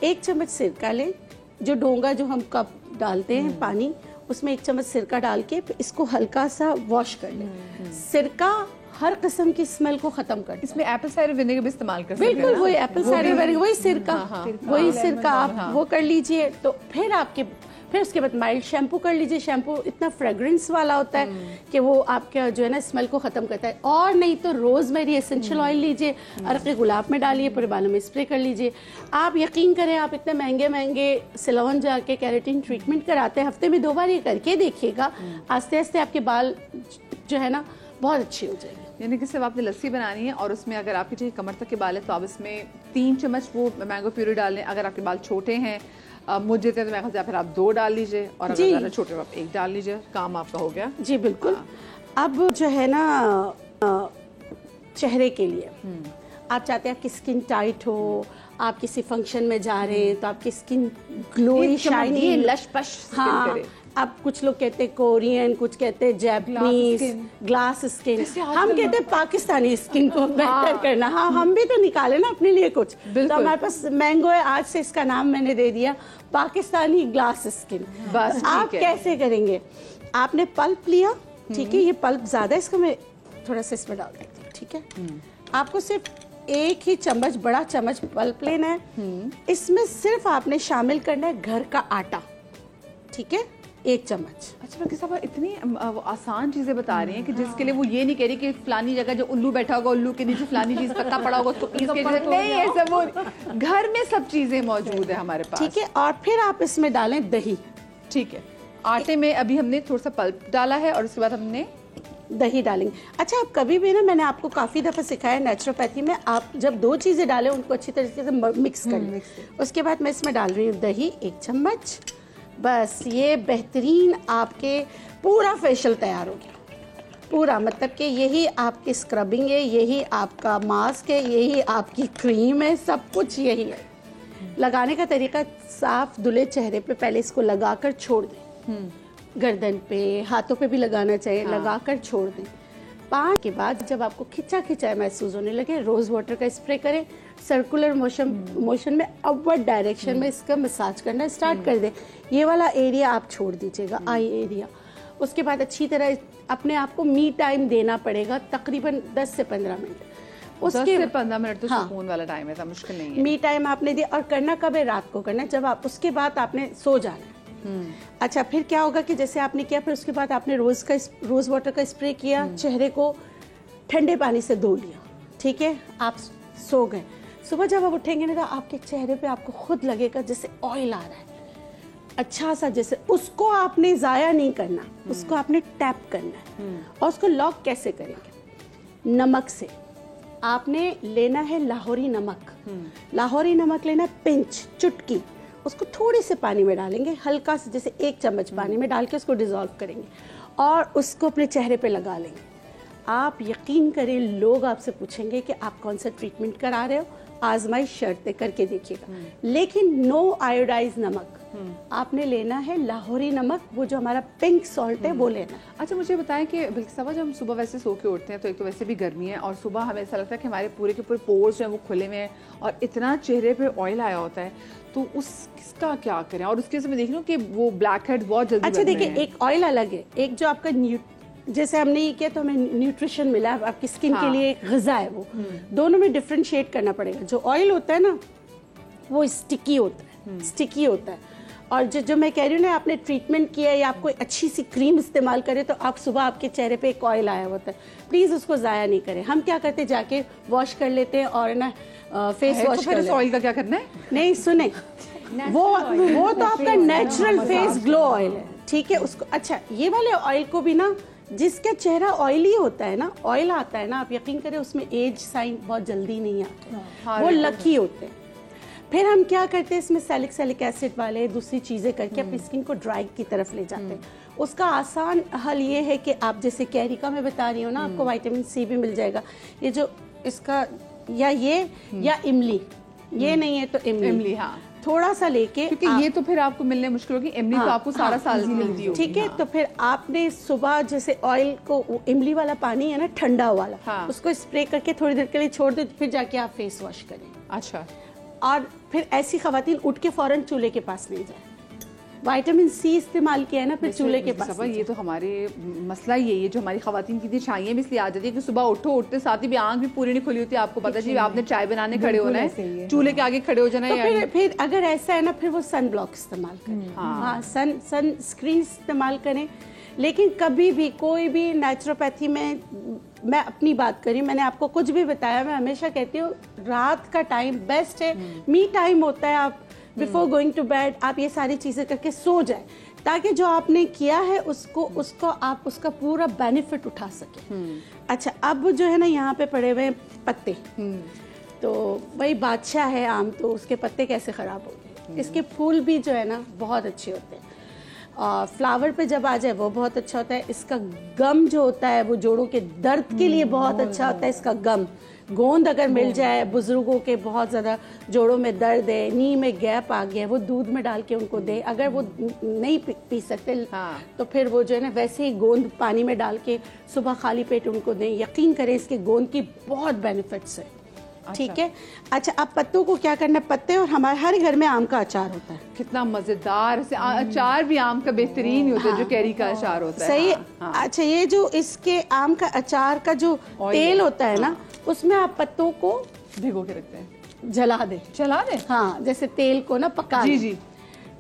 1 चम्मच सिरका लें। जो डोंगा जो हम कप डालते हैं पानी, उसमें 1 चम्मच सिरका डाल के इसको हल्का सा वॉश कर लें। सिरका हर किस्म की स्मेल को खत्म कर। इसमें एप्पल साइडर विनेगर भी इस्तेमाल कर सकते हैं। बिल्कुल वही एप्पल साइडर विनेगर, वही सिरका आप वो कर लीजिए। तो फिर उसके बाद माइल्ड शैम्पू कर लीजिए। शैम्पू इतना फ्रेग्रेंस वाला होता है कि वो आपका जो है ना स्मेल को खत्म करता है। और नहीं तो रोजमेरी एसेंशियल ऑयल लीजिए, अरक़े गुलाब में डालिए, पूरे बालों में स्प्रे कर लीजिए। आप यकीन करें, आप इतने महंगे महंगे सैलून जाके केराटिन ट्रीटमेंट कराते हैं, हफ्ते में 2 बार ये करके देखिएगा, आस्ते आस्ते आपके बाल जो है ना बहुत अच्छे हो जाएंगे। यानी कि सिर्फ आपने लस्सी बनानी है और उसमें अगर आपके चाहिए कमर तक के बाल है तो आप इसमें 3 चम्मच वो मैंगो प्यूरी डाल लें। अगर आपके बाल छोटे हैं, मुझे तो मैं फिर आप 2 डाल लीजिए, और अगर ज़्यादा छोटे हो आप 1 डाल लीजिए। काम आपका हो गया। जी बिल्कुल। अब जो है ना चेहरे के लिए आप चाहते हैं आपकी स्किन टाइट हो, आप किसी फंक्शन में जा रहे हैं तो आपकी skin glowy shiny lush push skin करे। अब कुछ लोग कहते हैं कोरियन, कुछ कहते हैं जापानीज ग्लास स्किन, हम कहते हैं पाकिस्तानी स्किन को बेहतर करना। हाँ, हम भी तो निकाले ना अपने लिए कुछ। तो हमारे पास मैंगो है, आज से इसका नाम मैंने दे दिया पाकिस्तानी ग्लास स्किन। बस आप कैसे करेंगे? आपने पल्प लिया, ठीक है, ये पल्प ज्यादा है, इसको मैं थोड़ा सा इसमें डाल देती हूँ। ठीक है, आपको सिर्फ 1 ही चम्मच, बड़ा चम्मच पल्प लेना है। इसमें सिर्फ आपने शामिल करना है घर का आटा। ठीक है, 1 चम्मच। अच्छा, बाकी साहब इतनी आसान चीजें बता रही हैं कि जिसके लिए वो ये नहीं कह रही कि फलानी जगह जो उल्लू बैठा होगा, उल्लू के नीचे फलानी चीज पत्ता पड़ा होगा उसको पीस के, नहीं, ये सब वो घर में सब चीजें मौजूद है हमारे पास। ठीक है, और फिर आप इसमें डालें दही। ठीक है, आटे में अभी हमने थोड़ा सा पल्प डाला है और उसके बाद हमने दही डालेंगे। अच्छा, आप कभी भी ना, मैंने आपको काफ़ी दफ़ा सिखाया नेचुरोपैथी में, आप जब 2 चीज़ें डालें उनको अच्छी तरीके से मिक्स कर लें। उसके बाद मैं इसमें डाल रही हूँ दही 1 चम्मच। बस ये बेहतरीन आपके पूरा फेशियल तैयार हो गया पूरा, मतलब कि यही आपकी स्क्रबिंग है, यही आपका मास्क है, यही आपकी क्रीम है, सब कुछ यही है। लगाने का तरीका, साफ धुले चेहरे पे पहले इसको लगाकर छोड़ दें, गर्दन पे, हाथों पे भी लगाना चाहिए, लगाकर छोड़ दें। 5 के बाद जब आपको खिंचा खिंचा महसूस होने लगे, रोज़ वाटर का स्प्रे करें, सर्कुलर मोशन में अपवर्ड डायरेक्शन में इसका मसाज करना स्टार्ट कर दें। ये वाला एरिया आप छोड़ दीजिएगा, आई एरिया। उसके बाद अच्छी तरह अपने आप को मी टाइम देना पड़ेगा, तकरीबन 10 से 15 मिनट। उसके 10 से 15 मिनट तो सुकून वाला टाइम है, मुश्किल नहीं है। मी टाइम आपने दिया, और करना कब है? रात को करना, जब आप उसके बाद आपने सो जाना है। अच्छा, फिर क्या होगा कि जैसे आपने किया, फिर उसके बाद आपने रोज वाटर का स्प्रे किया, चेहरे को ठंडे पानी से धो लिया, ठीक है, आप सो गए। सुबह जब आप उठेंगे ना, तो आपके चेहरे पे आपको खुद लगेगा जैसे ऑयल आ रहा है, अच्छा सा, जैसे उसको आपने ज़ाया नहीं करना, उसको आपने टैप करना है। और उसको लॉक कैसे करेंगे? नमक से। आपने लेना है लाहौरी नमक, लाहौरी नमक लेना, पिंच, चुटकी, उसको थोड़े से पानी में डालेंगे, हल्का से, जैसे 1 चम्मच पानी में डाल के उसको डिज़ोल्व करेंगे और उसको अपने चेहरे पे लगा लेंगे। आप यकीन करें, लोग आपसे पूछेंगे कि आप कौन सा ट्रीटमेंट करा रहे हो, आजमाइश शर्तें करके देखिएगा, लेकिन नो आयोडाइज नमक। आपने लेना है लाहौरी नमक, वो जो हमारा पिंक सॉल्ट है वो लेना। अच्छा, मुझे बताएं कि बिल्किसा, जब हम सुबह वैसे सो के उठते हैं तो एक तो वैसे भी गर्मी है, और सुबह हमें ऐसा लगता है कि हमारे पूरे के पूरे पोर्स जो हैं वो खुले में हैं, और इतना चेहरे पे ऑयल आया होता है, तो उसका क्या करें? और उसके समय देख रही हूँ कि वो ब्लैक हेड बहुत जल्दी। अच्छा देखिए, एक ऑयल अलग है, एक जो आपका जैसे हमने ये किया तो हमें न्यूट्रिशन मिला, आपकी स्किन के लिए एक ग़िज़ा है, वो दोनों में डिफ्रेंशिएट करना पड़ेगा। जो ऑयल होता है ना, वो स्टिकी होता है, स्टिकी होता है, और जो मैं कह रही हूँ ना, आपने ट्रीटमेंट किया या आप कोई अच्छी सी क्रीम इस्तेमाल करें, तो आप सुबह आपके चेहरे पे एक ऑयल आया होता है, प्लीज़ उसको ज़ाया नहीं करें। हम क्या करते हैं, जाके वॉश कर लेते हैं और ना फेस वॉश कर लेते हैं। ऑयल का क्या करना है? नहीं, सुने, वो तो आपका नेचुरल फेस ग्लो ऑयल है, ठीक है, उसको। अच्छा, ये वाले ऑयल को भी ना, जिसका चेहरा ऑयली होता है ना, ऑयल आता है ना, आप यकीन करें उसमें एज साइन बहुत जल्दी नहीं आते, वो लकी होते हैं। फिर हम क्या करते हैं, इसमें सैलिक एसिड वाले दूसरी चीज़ें करके अपनी स्किन को ड्राई की तरफ ले जाते हैं। उसका आसान हल ये है कि आप जैसे कैरिका में बता रही हो ना, आपको विटामिन सी भी मिल जाएगा। ये जो इसका या इमली, ये नहीं है तो इमली, हाँ, थोड़ा सा लेके, क्योंकि ये तो फिर आपको मिलने मुश्किल होगी, इमली तो आपको सारा साल की मिलती होगी, ठीक है। तो फिर आपने सुबह जैसे ऑयल को, इमली वाला पानी है ना, ठंडा वाला, उसको स्प्रे करके थोड़ी देर के लिए छोड़ दो, फिर जाके आप फेस वॉश करें। अच्छा, और फिर ऐसी खवातीन उठ के फौरन चूल्हे के पास नहीं जाए, विटामिन सी इस्तेमाल किया है ना, फिर चूल्हे के पास। ये तो हमारे मसला यही है, जो हमारी खवातीन की छाइयाँ भी इसलिए आ जाती है कि सुबह उठते साथ ही भी आंख भी पूरी नहीं खुली होती, आपको पता चलिए आपने चाय बनाने खड़े होना है, चूल्हे के आगे खड़े हो जाना है। फिर अगर ऐसा है ना, फिर वो सन ब्लॉक इस्तेमाल करें, हाँ, सन स्क्रीन इस्तेमाल करें। लेकिन कभी भी कोई भी नेचुरोपैथी में, मैं अपनी बात करी, मैंने आपको कुछ भी बताया, मैं हमेशा कहती हूँ रात का टाइम बेस्ट है, मी टाइम होता है। आप बिफोर गोइंग टू बेड आप ये सारी चीज़ें करके सो जाए, ताकि जो आपने किया है उसको आप उसका पूरा बेनिफिट उठा सके। अच्छा, अब जो है ना, यहाँ पे पड़े हुए पत्ते, तो वही बादशाह है आम, तो उसके पत्ते कैसे ख़राब हो गए। इसके फूल भी जो है ना बहुत अच्छे होते हैं, और फ्लावर पे जब आ जाए वो बहुत अच्छा होता है। इसका गम जो होता है वो जोड़ों के दर्द के लिए बहुत अच्छा होता है। इसका गम, गोंद अगर मिल जाए, बुजुर्गों के बहुत ज़्यादा जोड़ों में दर्द है, नी में गैप आ गया, वो दूध में डाल के उनको दे। अगर वो नहीं पी सकते, तो फिर वो जो है ना, वैसे ही गोंद पानी में डाल के सुबह खाली पेट उनको दें। यकीन करें, इसके गोंद की बहुत बेनिफिट्स है, ठीक है। अच्छा, अब पत्तों को क्या करना है, पत्ते, और हमारे हर घर में आम का अचार होता है, कितना मजेदार से अचार भी आम का बेहतरीन ही होता है, जो कैरी का अचार होता है, सही। अच्छा, ये जो इसके आम का अचार का जो तेल होता है ना, उसमें आप पत्तों को भिगो के रखते हैं, जला दे, हाँ, जैसे तेल को ना पका, जी,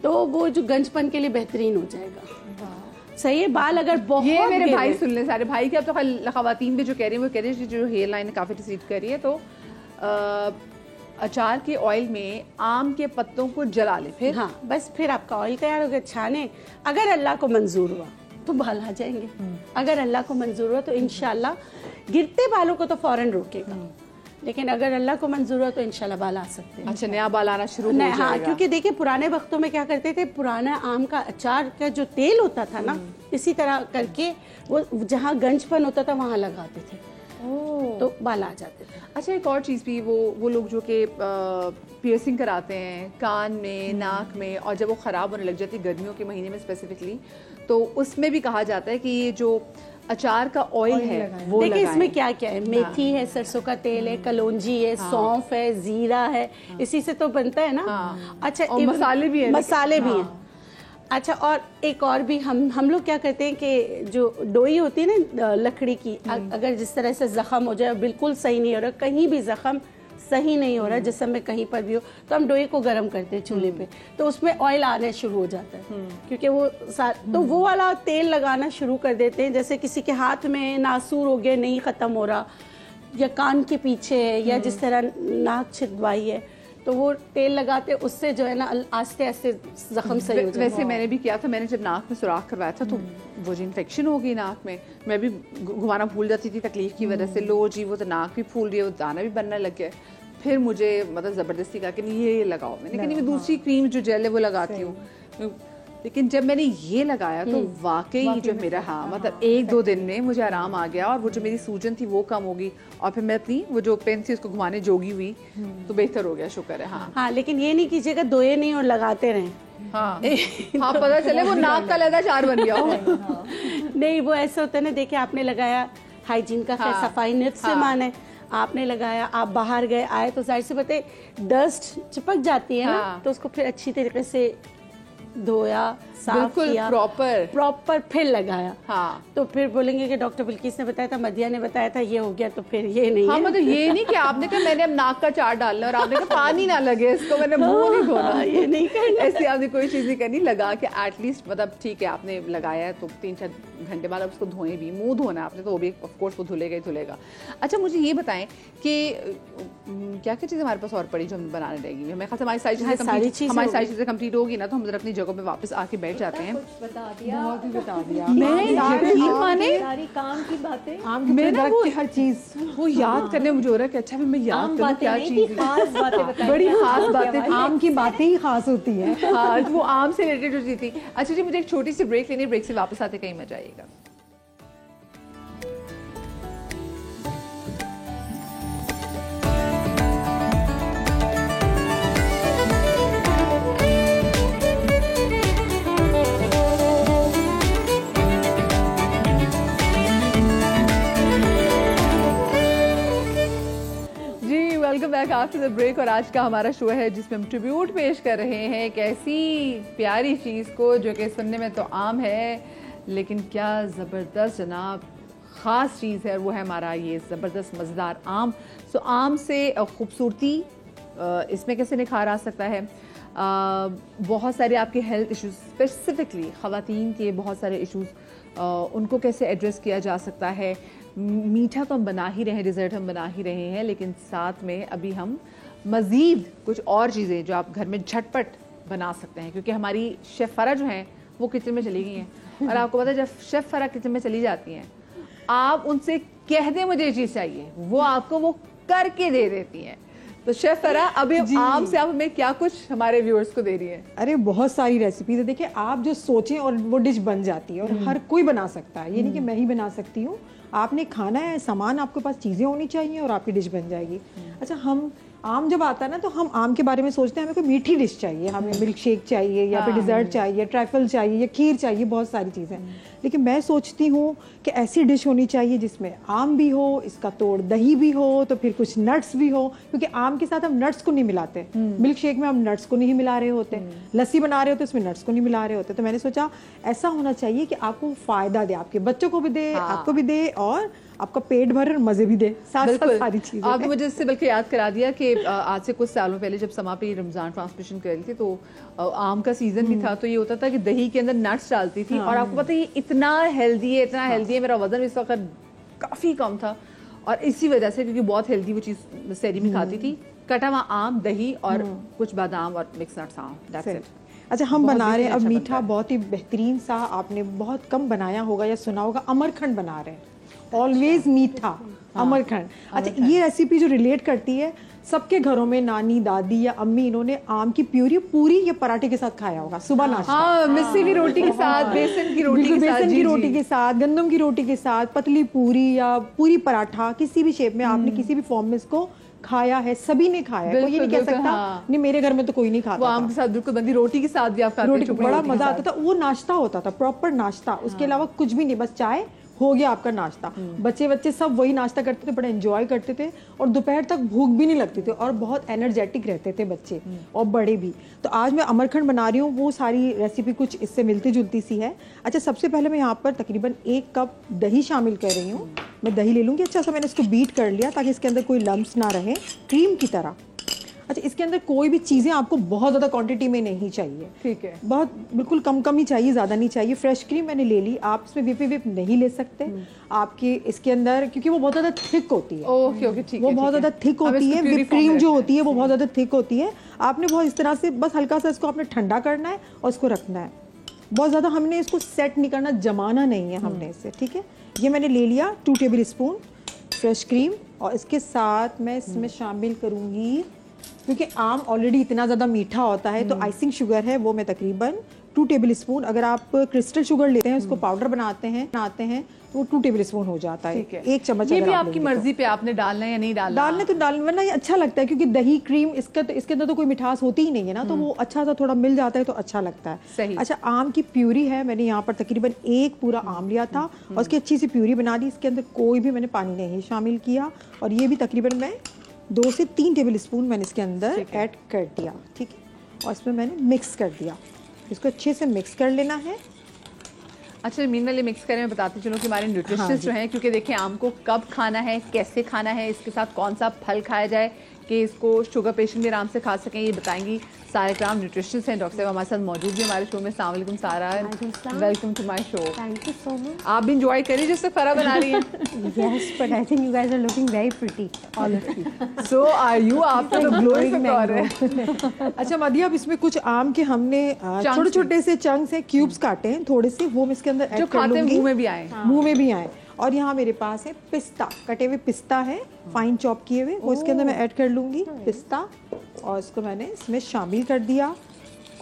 तो वो जो गंजपन के लिए बेहतरीन हो जाएगा। सही है। बाल अगर बहुत, ये मेरे भाई सुन ले सारे भाई के, अब तो खवातीन भी जो कह रही है, वो कह रही है जो हेयर लाइन काफी रिसीव कर रही है, तो अचार के ऑयल में आम के पत्तों को जला ले, फिर हाँ, बस फिर आपका ऑयल तैयार हो गया। छाने, अगर अल्लाह को मंजूर हुआ, तो बाल आ जाएंगे। अगर अल्लाह को मंजूर हो तो इंशाल्लाह, गिरते बालों को तो फौरन रोकेगा, लेकिन अगर अल्लाह को मंजूर हो तो इंशाल्लाह बाल आ सकते हैं। अच्छा, नया बाल आना शुरू हो जाएगा। हाँ, क्योंकि देखिए पुराने वक्तों में क्या करते थे, पुराना आम का अचार का जो तेल होता था ना, इसी तरह करके वो जहाँ गंजपन होता था वहाँ लगाते थे, तो बाल आ जाते थे। अच्छा, एक और चीज़ भी, वो लोग जो कि पियर्सिंग कराते हैं कान में, नाक में, और जब वो ख़राब होने लग जाती है गर्मियों के महीने में स्पेसिफिकली, तो उसमें भी कहा जाता है कि ये जो अचार का ऑयल है वो देखिए इसमें क्या क्या है, मेथी है, सरसों का तेल है, कलौंजी है, सौंफ है, जीरा है, इसी से तो बनता है ना। अच्छा, और मसाले भी हैं, मसाले भी हैं। अच्छा, और एक और भी हम लोग क्या करते हैं कि जो डोई होती है ना लकड़ी की, अगर जिस तरह से जख्म हो जाए, बिल्कुल सही नहीं हो रहा, कहीं भी जख्म सही नहीं हो रहा जिसम में कहीं पर भी हो, तो हम डोई को गर्म करते हैं चूल्हे पे, तो उसमें ऑयल आने शुरू हो जाता है, क्योंकि वो तो वो वाला तेल लगाना शुरू कर देते हैं। जैसे किसी के हाथ में नासूर हो गया, नहीं ख़त्म हो रहा, या कान के पीछे है, या जिस तरह नाक छिदवाई है, तो वो तेल लगाते, उससे जो है ना आस्ते आस्ते जख्म सही हो जाता है। वैसे मैंने भी किया था, मैंने जब नाक में सुराख करवाया था तो वो जो इन्फेक्शन हो गई नाक में, मैं भी घुमाना भूल जाती थी तकलीफ की वजह से, लो जी वो तो नाक भी फूल रही है, वो दाना भी बनने लग गया। फिर मुझे मतलब ज़बरदस्ती कहा कि नहीं ये लगाओ, मैंने कहा नहीं मैं दूसरी क्रीम जो जेल है वो लगाती हूँ, लेकिन जब मैंने ये लगाया तो वाकई जो मेरा मतलब 1-2 दिन में मुझे आराम आ गया, और वो जो मेरी सूजन थी वो कम होगी, और फिर मैं अपनी वो जो पेन थी उसको घुमाने जोगी हुई, तो बेहतर हो गया, शुक्र है। हाँ, लेकिन ये नहीं कीजिएगा दोए नहीं और लगाते रहें। हाँ, पता चले वो नाक का लगा चार बन गया हो। नहीं, वो ऐसा होता है ना, देखिए आपने लगाया, हाइजीन का सफाई नियत से मान है, आपने लगाया, आप बाहर गए आए तो जाहिर से पते डस्ट चिपक जाती है ना, तो उसको फिर अच्छी तरीके से धोया, साफ किया, प्रॉपर फिर लगाया। हाँ, तो फिर बोलेंगे कि डॉक्टर बिल्किस ने बताया था, मदिया ने बताया था, ये हो गया, तो फिर ये नहीं हाँ, है। मतलब ये नहीं कि आपने कहा मैंने अब नाक का चार डालना और आपने कहा पानी ना लगे इसको, मैंने मुंह नहीं धोना, ये नहीं करना, ऐसी आपने कोई चीज़ नहीं करनी। लगा के एटलीस्ट मतलब ठीक है आपने लगाया है तो 3-4 घंटे बाद अब उसको धोएं भी, मुंह धोना आपने तो वो भी ऑफकोर्स वो धुलेगा ही धुलेगा। अच्छा, मुझे ये बताएं कि क्या क्या चीज़ हमारे पास और पड़ी जो हम बनाने रहेगी? हमें खास हमारी सारी चीज़ें कंप्लीट होगी ना, तो हम जरा अपनी जगह पे वापस आके बैठ जाते हैं। बता दिया, बहुत ही बता दिया। मैं यकीन माने सारी काम की बातें, आम की प्रोडक्ट की हर चीज वो याद करने मुझे हो रहा है कि अच्छा फिर मैं याद करूं क्या चीज़, खास बातें बताई, बड़ी खास बातें, आम की बातें ही खास होती हैं। हाँ, वो आम से रिलेटेड जो चीज़ थी। अच्छा जी, मुझे एक छोटी सी ब्रेक लेनी है, ब्रेक से वापस आते कहीं मजा आएगा। Welcome back after the break. और आज का हमारा शो है जिसमें हम ट्रिब्यूट पेश कर रहे हैं एक ऐसी प्यारी चीज़ को जो कि सुनने में तो आम है, लेकिन क्या ज़बरदस्त जनाब ख़ास चीज़ है, और वो है हमारा ये ज़बरदस्त मज़ेदार आम। सो आम से खूबसूरती इसमें कैसे निखार आ सकता है, बहुत सारे आपके हेल्थ इश्यूज, स्पेसिफिकली ख़वातीन के बहुत सारे इश्यूज, उनको कैसे एड्रेस किया जा सकता है। मीठा तो हम बना ही रहे हैं, डिज़र्ट हम बना ही रहे हैं, लेकिन साथ में अभी हम मज़ीद कुछ और चीज़ें जो आप घर में झटपट बना सकते हैं, क्योंकि हमारी शेफ़ फ़रा जो हैं वो किचन में चली गई हैं। और आपको पता है जब शेफ़ फ़रा किचन में चली जाती हैं, आप उनसे कह दें मुझे ये चीज़ चाहिए, वो आपको वो करके दे देती हैं। तो शेफ़ फ़रा अभी आम से आप हमें क्या कुछ हमारे व्यूअर्स को दे रही है? अरे बहुत सारी रेसिपीज है, देखिए आप जो सोचें और वो डिश बन जाती है, और हर कोई बना सकता है, ये नहीं कि मैं ही बना सकती हूँ। आपने खाना है, सामान आपके पास चीज़ें होनी चाहिए और आपकी डिश बन जाएगी। अच्छा, हम आम जब आता है ना तो हम आम के बारे में सोचते हैं हमें कोई मीठी डिश चाहिए, हमें मिल्क शेक चाहिए, या फिर डिज़र्ट चाहिए, ट्रैफल चाहिए, या खीर चाहिए, बहुत सारी चीज़ें। लेकिन मैं सोचती हूँ कि ऐसी डिश होनी चाहिए जिसमें आम भी हो, इसका तोड़ दही भी हो, तो फिर कुछ नट्स भी हो, क्योंकि आम के साथ हम नट्स को नहीं मिलाते। मिल्क शेक में हम नट्स को नहीं मिला रहे होते, लस्सी बना रहे होते उसमें नट्स को नहीं मिला रहे होते। तो मैंने सोचा ऐसा होना चाहिए कि आपको फ़ायदा दे, आपके बच्चों को भी दे, आपको भी दे, और आपका पेट भर और मज़े भी दे, साथ सारी चीज़ें। आपने मुझे इससे बल्कि याद करा दिया कि आज से कुछ सालों पहले जब समा पे रमज़ान ट्रांसमिशन कर रही थी, तो आम का सीज़न भी था, तो ये होता था कि दही के अंदर नट्स डालती थी। और आपको पता है ये इतना हेल्दी है, इतना हेल्दी है, मेरा वज़न इस वक्त काफ़ी कम था, और इसी वजह से, क्योंकि बहुत हेल्दी वो चीज़ सहरी में खाती थी, कटा हुआ आम, दही और कुछ बादाम और मिक्स नट्स। That's it. अच्छा, हम बहुत बना रहे हैं अब अच्छा बनता मीठा, बहुत ही बेहतरीन सा, आपने बहुत कम बनाया होगा या सुना होगा, अमरखंड बना रहे हैं। ऑलवेज मीठा, अमरखंड। अच्छा, ये रेसिपी जो रिलेट करती है, सबके घरों में नानी, दादी या अम्मी इन्होंने आम की प्यूरी पूरी या पराठे के साथ खाया होगा सुबह नाश्ता। हाँ, मिस्सी की रोटी के साथ, बेसन की रोटी के साथ, बेसन की रोटी के साथ, गंदम की रोटी के साथ, पतली पूरी या पूरी पराठा, किसी भी शेप में आपने किसी भी फॉर्म में इसको खाया है, सभी ने खाया है। कोई ये नहीं कह सकता नहीं मेरे घर में तो कोई नहीं खाता। वो आम के साथ बिल्कुल बनती, रोटी के साथ भी आप खाते रोटी बड़ा मजा आता था। वो नाश्ता होता था, प्रॉपर नाश्ता, उसके अलावा कुछ भी नहीं, बस चाय हो गया आपका नाश्ता। बच्चे सब वही नाश्ता करते थे, बड़ा एंजॉय करते थे और दोपहर तक भूख भी नहीं लगती थी और बहुत एनर्जेटिक रहते थे बच्चे और बड़े भी। तो आज मैं अमरखंड बना रही हूँ, वो सारी रेसिपी कुछ इससे मिलती जुलती सी है। अच्छा, सबसे पहले मैं यहाँ पर तकरीबन 1 कप दही शामिल कर रही हूँ। मैं दही ले लूँगी। अच्छा सा मैंने इसको बीट कर लिया ताकि इसके अंदर कोई लम्स ना रहे, क्रीम की तरह। अच्छा, इसके अंदर कोई भी चीज़ें आपको बहुत ज़्यादा क्वांटिटी में नहीं चाहिए, ठीक है, बहुत बिल्कुल कम ही चाहिए, ज़्यादा नहीं चाहिए। फ्रेश क्रीम मैंने ले ली। आप इसमें विप नहीं ले सकते आपके इसके अंदर, क्योंकि वो बहुत ज़्यादा थिक होती है। ओके, ठीक है, वो बहुत ज़्यादा थिक होती है। विप क्रीम जो होती है वो बहुत ज़्यादा थिक होती है। आपने बहुत इस तरह से बस हल्का सा इसको आपने ठंडा करना है और इसको रखना है। बहुत ज़्यादा हमने इसको सेट नहीं करना, जमाना नहीं है हमने इसे, ठीक है। ये मैंने ले लिया 2 टेबल स्पून फ्रेश क्रीम और इसके साथ मैं इसमें शामिल करूँगी, क्योंकि आम ऑलरेडी इतना ज़्यादा मीठा होता है, तो आइसिंग शुगर है वो मैं तकरीबन 2 टेबल स्पून, अगर आप क्रिस्टल शुगर लेते हैं उसको पाउडर बनाते हैं तो वो 2 टेबल स्पून हो जाता है। 1 चम्मच। ये भी आपकी मर्जी पे, आपने डालना है या नहीं डालना। डालने तो डालना, वरना ये अच्छा लगता है क्योंकि दही क्रीम इसका तो इसके अंदर तो कोई मिठास होती ही नहीं है ना, तो वो अच्छा सा थोड़ा मिल जाता है तो अच्छा लगता है। सही। अच्छा, आम की प्यूरी है, मैंने यहाँ पर तकरीबन 1 पूरा आम लिया था और उसकी अच्छी सी प्यूरी बना दी। इसके अंदर कोई भी मैंने पानी नहीं शामिल किया और ये भी तकरीबन मैं 2 से 3 टेबल स्पून मैंने इसके अंदर ऐड कर दिया, ठीक है। और इसमें मैंने मिक्स कर दिया, इसको अच्छे से मिक्स कर लेना है। अच्छा, मीनवाल ये मिक्स करें, मैं बताती चलूँ कि हमारे न्यूट्रिशनिस्ट जो हैं, क्योंकि देखिए आम को कब खाना है, कैसे खाना है, इसके साथ कौन सा फल खाया जाए कि इसको शुगर पेशेंट भी आराम से खा सकें, ये बताएंगी सारे ग्राम न्यूट्रिशनिस्ट हैं। डॉक्टर साहब हमारे साथ मौजूद भी हमारे शो में। अस्सलाम वालेकुम Sara, welcome to my show. Thank you so much. आप भी इंजॉय करिए जिससे फरा बना रही हैं। Yes, but I think you guys are looking very pretty all of you. So are you, आप तो ग्लोइंग फॉर है। अच्छा मदिया, अब इसमें कुछ आम के हमने छोटे छोटे से चंक्स हैं, क्यूब्स काटे हैं थोड़े से, वो मैं इसके अंदर ऐड कर लूंगी, मुंह में भी आए। मुंह में भी आए। और यहाँ मेरे पास है पिस्ता, कटे हुए पिस्ता है, फाइन चॉप किए हुए, वो इसके अंदर मैं ऐड कर लूंगी पिस्ता, और इसको मैंने इसमें शामिल कर दिया।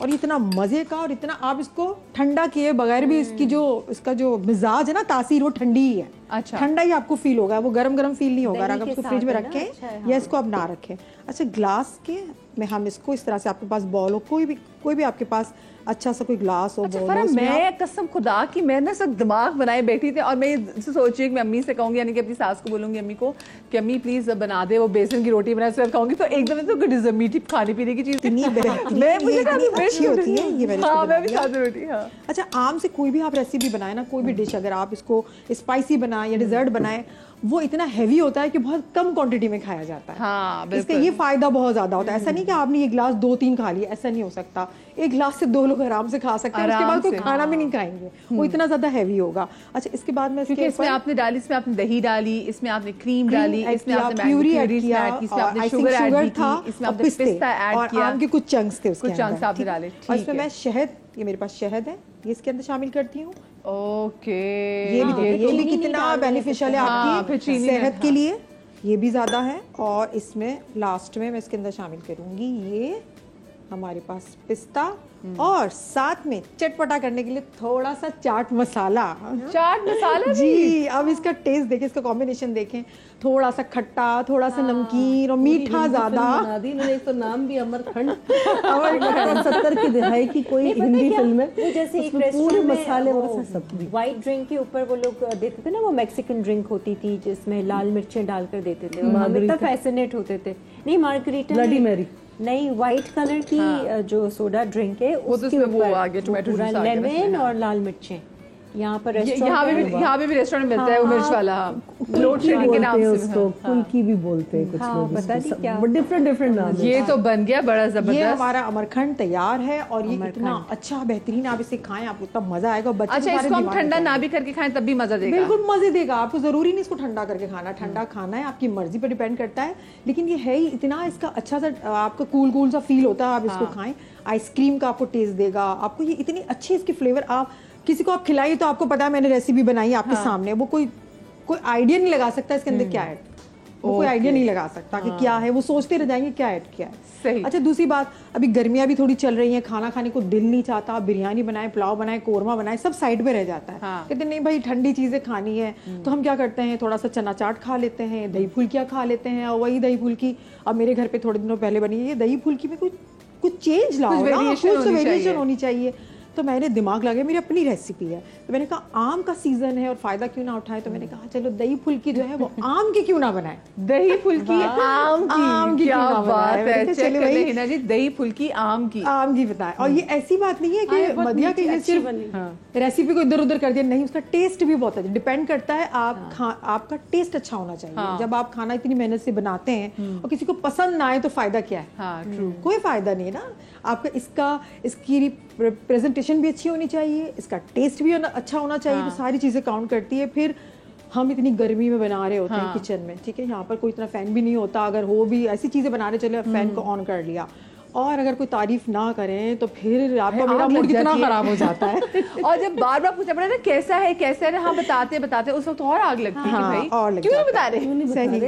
और इतना मज़े का, और इतना आप इसको ठंडा किए बगैर भी इसका जो मिजाज है ना, तासीर, वो ठंडी ही है। अच्छा, ठंडा ही आपको फील होगा, वो गरम फील नहीं होगा अगर इसको फ्रिज में रखें या इसको आप ना रखें। अच्छा, ग्लास के में हम इसको इस तरह से, आपके पास बॉल हो, कोई भी आपके पास अच्छा सा कोई ग्लास हो। अच्छा, मैं कसम खुदा की मैं ना सब दिमाग बनाए बैठी थी और मैं सोची कि मैं अम्मी से कहूंगी, यानी कि अपनी सास को बोलूंगी अम्मी को कि अम्मी प्लीज बना दे वो बेसन की रोटी बनाए, उसके खाऊंगी तो एकदम तो मीठी खाने पीने की चीज अच्छी होती है ये। मैं भी खाती रोटी। हाँ। अच्छा, आम से कोई भी आप रेसिपी बनाए ना, कोई भी डिश अगर आप इसको स्पाइसी बनाए या डिजर्ट बनाए, वो इतना हैवी होता है कि बहुत कम क्वांटिटी में खाया जाता है। हाँ, इसका ये फायदा बहुत ज्यादा होता है। ऐसा नहीं कि आपने ये गिलास 2-3 खा लिया, ऐसा नहीं हो सकता। 1 गिलास से 2 लोग आराम से खा सकते हैं, उसके बाद कोई खाना भी नहीं खाएंगे, वो इतना ज्यादा हैवी होगा। अच्छा, इसके बाद में इसमें आपने डाली, इसमें आपने दही डाली, इसमें आपने क्रीम डाली, इसमें आपने प्यूरी ऐड किया, इसमें आपने शुगर ऐड की, इसमें आपने पिस्ता ऐड किया, आम के कुछ चंक्स थे उसके अंदर, कुछ चंक्स आपने डाले। और इसमें मैं शहद, ये मेरे पास शहद है, ये इसके अंदर शामिल करती हूँ। ओके, ये भी कितना बेनिफिशियल है आपकी सेहत के लिए, ये भी ज़्यादा है। और इसमें लास्ट में मैं इसके अंदर शामिल करूँगी ये हमारे पास पिस्ता, और साथ में चटपटा करने के लिए थोड़ा सा चाट मसाला। जी, अब इसका टेस्ट देखें, इसका कॉम्बिनेशन देखें, थोड़ा सा खट्टा, थोड़ा सा नमकीन और मीठा ज्यादा। एक तो नाम भी अमरखंड, 70 की दहाई की कोई हिंदी फिल्म है, वो जैसे एक पूरे मसाले और सब व्हाइट ड्रिंक के ऊपर वो लोग देते थे ना, वो मैक्सिकन ड्रिंक होती थी जिसमें लाल मिर्चें डालकर देते थे, हम इतना फैसिनेट होते थे। नहीं, मार्गरीटा, ब्लडी मैरी नहीं, व्हाइट कलर की जो सोडा ड्रिंक है उसके ऊपर पूरा लेमन और लाल मिर्चें, यहाँ पर यहाँ पे भी रेस्टोरेंट मिलता है वो मिर्च वाला, फ्लोट शेडिंग के नाम से उसको फुल्की भी बोलते हैं कुछ लोग, पता नहीं क्या डिफरेंट नाम। ये तो बन गया बड़ा जबरदस्त। ये हमारा अमरखंड तैयार है और ये इतना अच्छा बेहतरीन, आप इसे खाएं आपको इतना मजा आएगा। बच्चे अच्छा, इसको हम ठंडा ना भी करके खाएं तब भी मजा देगा? बिल्कुल मजे देगा, आपको जरूरी नहीं इसको ठंडा करके खाना, ठंडा खाना है आपकी मर्जी पर डिपेंड करता है, लेकिन ये है ही इतना इसका अच्छा सा, आपका कूल सा फील होता है, आप इसको खाएं। आइसक्रीम का आपको टेस्ट देगा, आपको ये इतनी अच्छी इसकी फ्लेवर, आप किसी को आप खिलाइए तो आपको पता है मैंने रेसिपी बनाई आपके सामने, वो कोई आइडिया नहीं लगा सकता इसके अंदर क्या है, वो कोई आइडिया नहीं लगा सकता कि क्या है, वो सोचते रह जाएंगे क्या ऐड किया है। सही। अच्छा, दूसरी बात, अभी गर्मियां भी थोड़ी चल रही हैं, खाना खाने को दिल नहीं चाहता, बिरयानी बनाए, पुलाव बनाए, कोरमा बनाए, सब साइड पे रह जाता है। कहते नहीं भाई ठंडी चीजें खानी है, तो हम क्या करते हैं, थोड़ा सा चना चाट खा लेते हैं, दही फुल्कियाँ खा लेते हैं। और वही दही फुल्की अब मेरे घर पे थोड़े दिनों पहले बनी है, दही फुल्की में कुछ चेंज लाओ, कुछ वेरिएशन होनी चाहिए। तो मैंने दिमाग लगा, मेरी अपनी रेसिपी है, तो मैंने कहा आम का सीजन है और फायदा क्यों ना उठाए, तो मैंने कहा चलो दही फुल्की जो है वो आम की क्यों ना बनाए, दही फुल्की आम की क्या बात है। चलिए भाई हिना जी, दही फुल्की आम की बताएं। और ये ऐसी बात नहीं है कि मदिया के ये सिर्फ रेसिपी को इधर उधर कर दिया, नहीं, उसका टेस्ट भी बहुत अच्छा डिपेंड करता है। आपका टेस्ट अच्छा होना चाहिए। जब आप खाना इतनी मेहनत से बनाते हैं और किसी को पसंद ना आए तो फायदा क्या है? कोई फायदा नहीं है ना। आपका इसकी प्रेजेंटेशन भी अच्छी होनी चाहिए, इसका टेस्ट भी अच्छा होना चाहिए, तो सारी चीजें काउंट करती है। फिर हम इतनी गर्मी में बना रहे होते हैं किचन में, ठीक है, यहाँ पर कोई इतना फैन भी नहीं होता, अगर हो भी ऐसी चीजें बना रहे चले फैन को ऑन कर लिया, और अगर कोई तारीफ ना करें तो फिर आपका मेरा मूड कितना खराब हो जाता है। और जब बार बार पूछना पड़ा ना कैसा है ना, हाँ बताते उस वक्त और आग लगती है कि भाई क्यों नहीं बता रहे,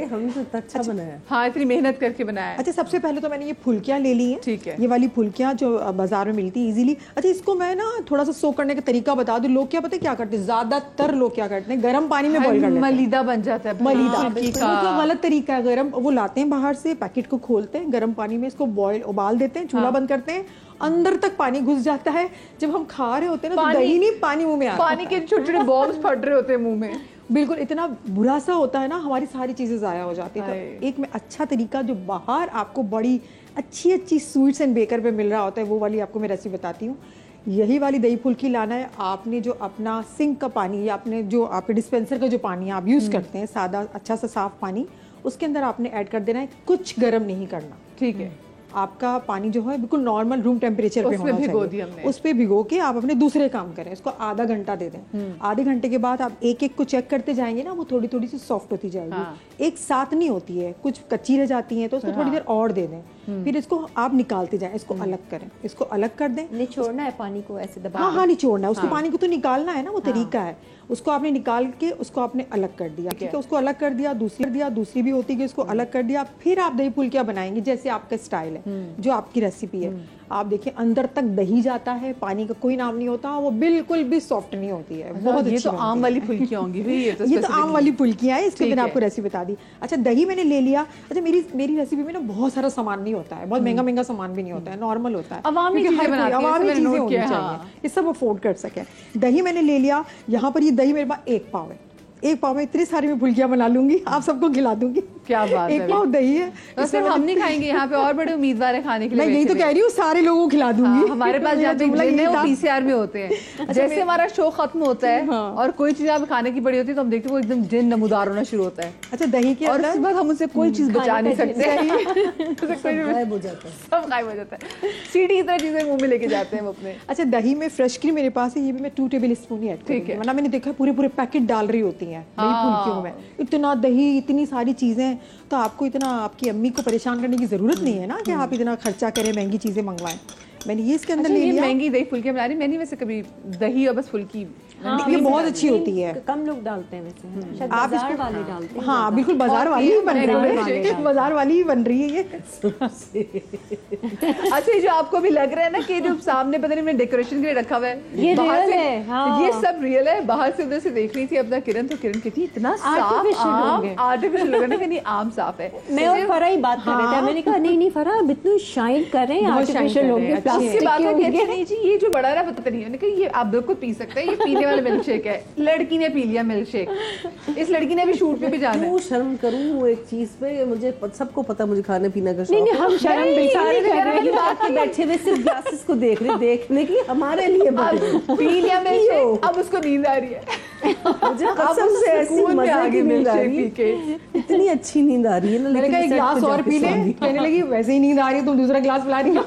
हमने तो अच्छा बनाया, हाँ इतनी मेहनत करके बनाया। अच्छा, सबसे पहले तो मैंने ये फुल्कियाँ ले ली हैं, ठीक है, ये वाली फुल्कियाँ जो बाजार में मिलती है इजीली। अच्छा, इसको मैं ना थोड़ा सा सोक करने का तरीका बता दूं। लोग क्या पता है क्या करते हैं, ज्यादातर लोग क्या करते हैं, गर्म पानी में बॉईल कर लेते हैं, मलीदा बन जाता है, मलीदा, तो गलत तरीका है। गर्म वो लाते हैं बाहर से, पैकेट को खोलते हैं, गर्म पानी में इसको उबाल देते हैं, चूल्हा बंद करते हैं, अंदर तक पानी घुस जाता है। जब हम खा रहे होते हैं ना तो दही नहीं, पानी मुंह में आता है, पानी के छोटे छोटे बॉम्ब्स फट रहे होते हैं मुंह में, बिल्कुल इतना बुरा सा होता है ना, हमारी सारी चीजें जाया हो जाती है। तो एक में अच्छा तरीका जो बाहर आपको बड़ी अच्छी स्वीट्स एंड बेकर पे मिल रहा होता है, वो वाली आपको मैं रेसिपी बताती हूँ। यही वाली दही फुल्की लाना है आपने, जो अपना सिंक का पानी या आपने जो आपके डिस्पेंसर का जो पानी आप यूज करते हैं, सादा अच्छा सा साफ पानी, उसके अंदर आपने ऐड कर देना है, कुछ गर्म नहीं करना, ठीक है। आपका पानी जो है बिल्कुल नॉर्मल रूम टेम्परेचर पे होना चाहिए, उस पे भिगो के आप अपने दूसरे काम करें, इसको आधा घंटा दे दें। आधे घंटे के बाद आप एक एक को चेक करते जाएंगे ना, वो थोड़ी थोड़ी सी सॉफ्ट होती जाएगी, एक साथ नहीं होती है, कुछ कच्ची रह जाती है, तो उसको थोड़ी देर और दे दें, फिर इसको आप निकालते जाएं, इसको अलग करें, इसको अलग कर दें, निचोड़ना है पानी को ऐसे दबा, हाँ निचोड़ना है उसको, पानी को तो निकालना है ना, वो तरीका है। उसको आपने निकाल के उसको आपने अलग कर दिया, ठीक है, उसको अलग कर दिया, दूसरी भी होती है, उसको अलग कर दिया, फिर आप दही फुल्कियाँ बनाएंगे जैसे आपका स्टाइल है, जो आपकी रेसिपी है। आप देखिए अंदर तक दही जाता है, पानी का कोई नाम नहीं होता, वो बिल्कुल भी सॉफ्ट नहीं होती है, बहुत अच्छी। ये तो आम वाली फुल्कियाँ होंगी भाई, ये तो आम वाली फुल्कियाँ हैं, इसके मैंने आपको रेसिपी बता दी। अच्छा, दही मैंने ले लिया। अच्छा, मेरी रेसिपी में ना बहुत सारा सामान नहीं होता है, बहुत महंगा सामान भी नहीं होता है, नॉर्मल होता है, अवामी चीजें होनी चाहिए, ये सब अफोर्ड कर सके। दही मैंने ले लिया, यहाँ पर ये दही मेरे पास 1 पाव है, 1 पाव में इतनी सारी मैं फुल्कियाँ बना लूंगी, आप सबको खिला दूंगी। क्या बात है, 1 पाव दही है, तो सिर्फ हम नहीं खाएंगे, यहाँ पे और बड़े उम्मीदवार है खाने के लिए। मैं यही तो कह रही हूँ, सारे लोगों को खिला दूंगी। हमारे पास जहाँ पे पीसीआर में होते हैं, जैसे हमारा शो खत्म होता है और कोई चीज आप खाने की पड़ी होती है तो हम देखते हैं वो एकदम दिन नमूदार होना शुरू होता है। अच्छा, दही के और उसके बाद हम उनसे कोई चीज बचा नहीं सकते, सब गायब हो जाता है, सीढ़ी की तरह चीजें मुंह में लेके जाते हैं अपने। अच्छा, दही में फ्रेश क्रीम मेरे पास है, ये भी मैं 2 टेबल स्पून ही ऐड करूंगी, वरना मैंने देखा पूरे पैकेट डाल रही होती है में, इतना दही, इतनी सारी चीजें, तो आपको इतना आपकी अम्मी को परेशान करने की जरूरत नहीं है ना कि आप इतना खर्चा करें, महंगी चीजें मंगवाएं। मैंने ये इसके अंदर ले लिया। महंगी दही फुल्की बना रही, मैंने वैसे कभी दही और बस फुल्की, ये बहुत अच्छी होती है, कम लोग डालते हैं वैसे, आप बाजार वाले डालते हैं। हाँ बिल्कुल, बाजार वाली ही बन रही है, बाजार वाली ही बन रही है ये। अच्छा, जो आपको भी लग रहा है ना कि जो सामने पता नहीं मैंने डेकोरेशन के लिए रखा हुआ है, ये रियल है, हाँ। ये सब रियल है। बाहर से उधर से देख रही थी अपना किरण, तो किरण कहती इतना साफ, आर्टिफिशियल लग रहा है, आम साफ है। मैं और फरा ही बात कर रहे थे, मैंने कहा नहीं फरा अब इतनी शाइन कर रहे हैं, आर्टिफिशियल होंगे, उसकी बात है कि अच्छा नहीं जी ये जो बड़ा रहा पता नहीं, उन्होंने कहा ये आप बिल्कुल पी सकते हैं, ये पीने वाला मिल्क शेक है। लड़की ने पी लिया मिल्क शेक, इस लड़की ने भी शूट पे भी जाना है। शर्म करूँ एक चीज पे, मुझे सबको पता मुझे खाने पीने का शौक। नहीं हम शर्म बैठे हुए सिर्फ ग्लासेस को देखने की हमारे लिए पी लिया मिल्क शेक, अब उसको नींद आ रही है। मुझे कसम से ऐसी मजे की नींद आ रही है, इतनी अच्छी नींद आ रही है ना। मैंने कहा एक ग्लास और पी ले, कहने लगी वैसे ही नींद आ रही है तुम दूसरा ग्लास पिला रही हो।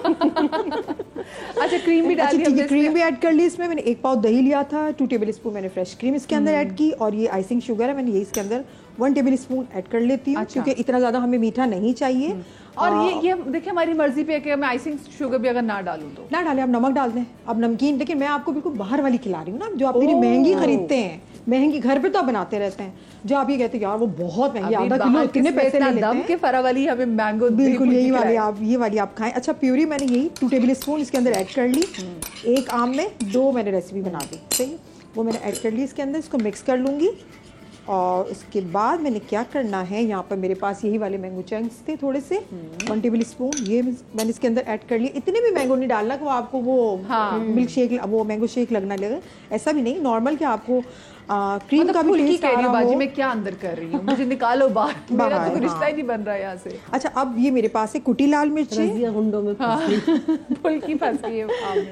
अच्छा क्रीम भी डाली है, क्रीम भी ऐड कर ली इसमें। मैंने 1 पाव दही लिया था, 2 टेबल स्पून मैंने फ्रेश क्रीम इसके अंदर ऐड की, और ये आइसिंग शुगर है मैंने ये इसके अंदर 1 टेबल स्पून ऐड कर लेती हूँ, क्योंकि इतना ज्यादा हमें मीठा नहीं चाहिए। और ये देखिए हमारी मर्जी पे है कि मैं आइसिंग शुगर भी अगर ना डालूं तो ना डालें, आप नमक डाल दें, अब नमकीन। लेकिन मैं आपको बिल्कुल बाहर वाली खिला रही हूँ ना, जो आप मेरी महंगी खरीदते हैं, महंगी घर पे तो आप बनाते रहते हैं, जो आप ये कहते हैं यार वो बहुत महंगी, आधा किलो इतने पैसे ले लेते हैं। के फरा वाली हमें मैंगो, बिल्कुल यही वाली आप, ये वाली आप खाएं। अच्छा प्यूरी मैंने यही 2 टेबल स्पून इसके अंदर ऐड कर ली। 1 आम में 2 मैंने रेसिपी बना दी, सही, वो मैंने ऐड कर ली इसके अंदर। इसको मिक्स कर लूँगी, और उसके बाद मैंने क्या करना है, यहाँ पर मेरे पास यही वाले मैंगो चंक्स थे थोड़े से, 1 टेबल स्पून ये मैंने इसके अंदर ऐड कर लिए। इतने भी मैंगो नहीं डालना कि वो आपको वो मिल्क शेक, वो मैंगो शेक लगना लगे, ऐसा भी नहीं, नॉर्मल कि आपको क्रीम का भी टेस्ट आ रहा हो। बाजी मैं क्या अंदर कर रही हूँ, मुझे निकालो बाहर, मेरा तो रिश्ता ही नहीं बन रहा यहाँ से। अच्छा अब ये मेरे पास है कुटी लाल मिर्ची, गुंडों में फुल्की फंस गई है,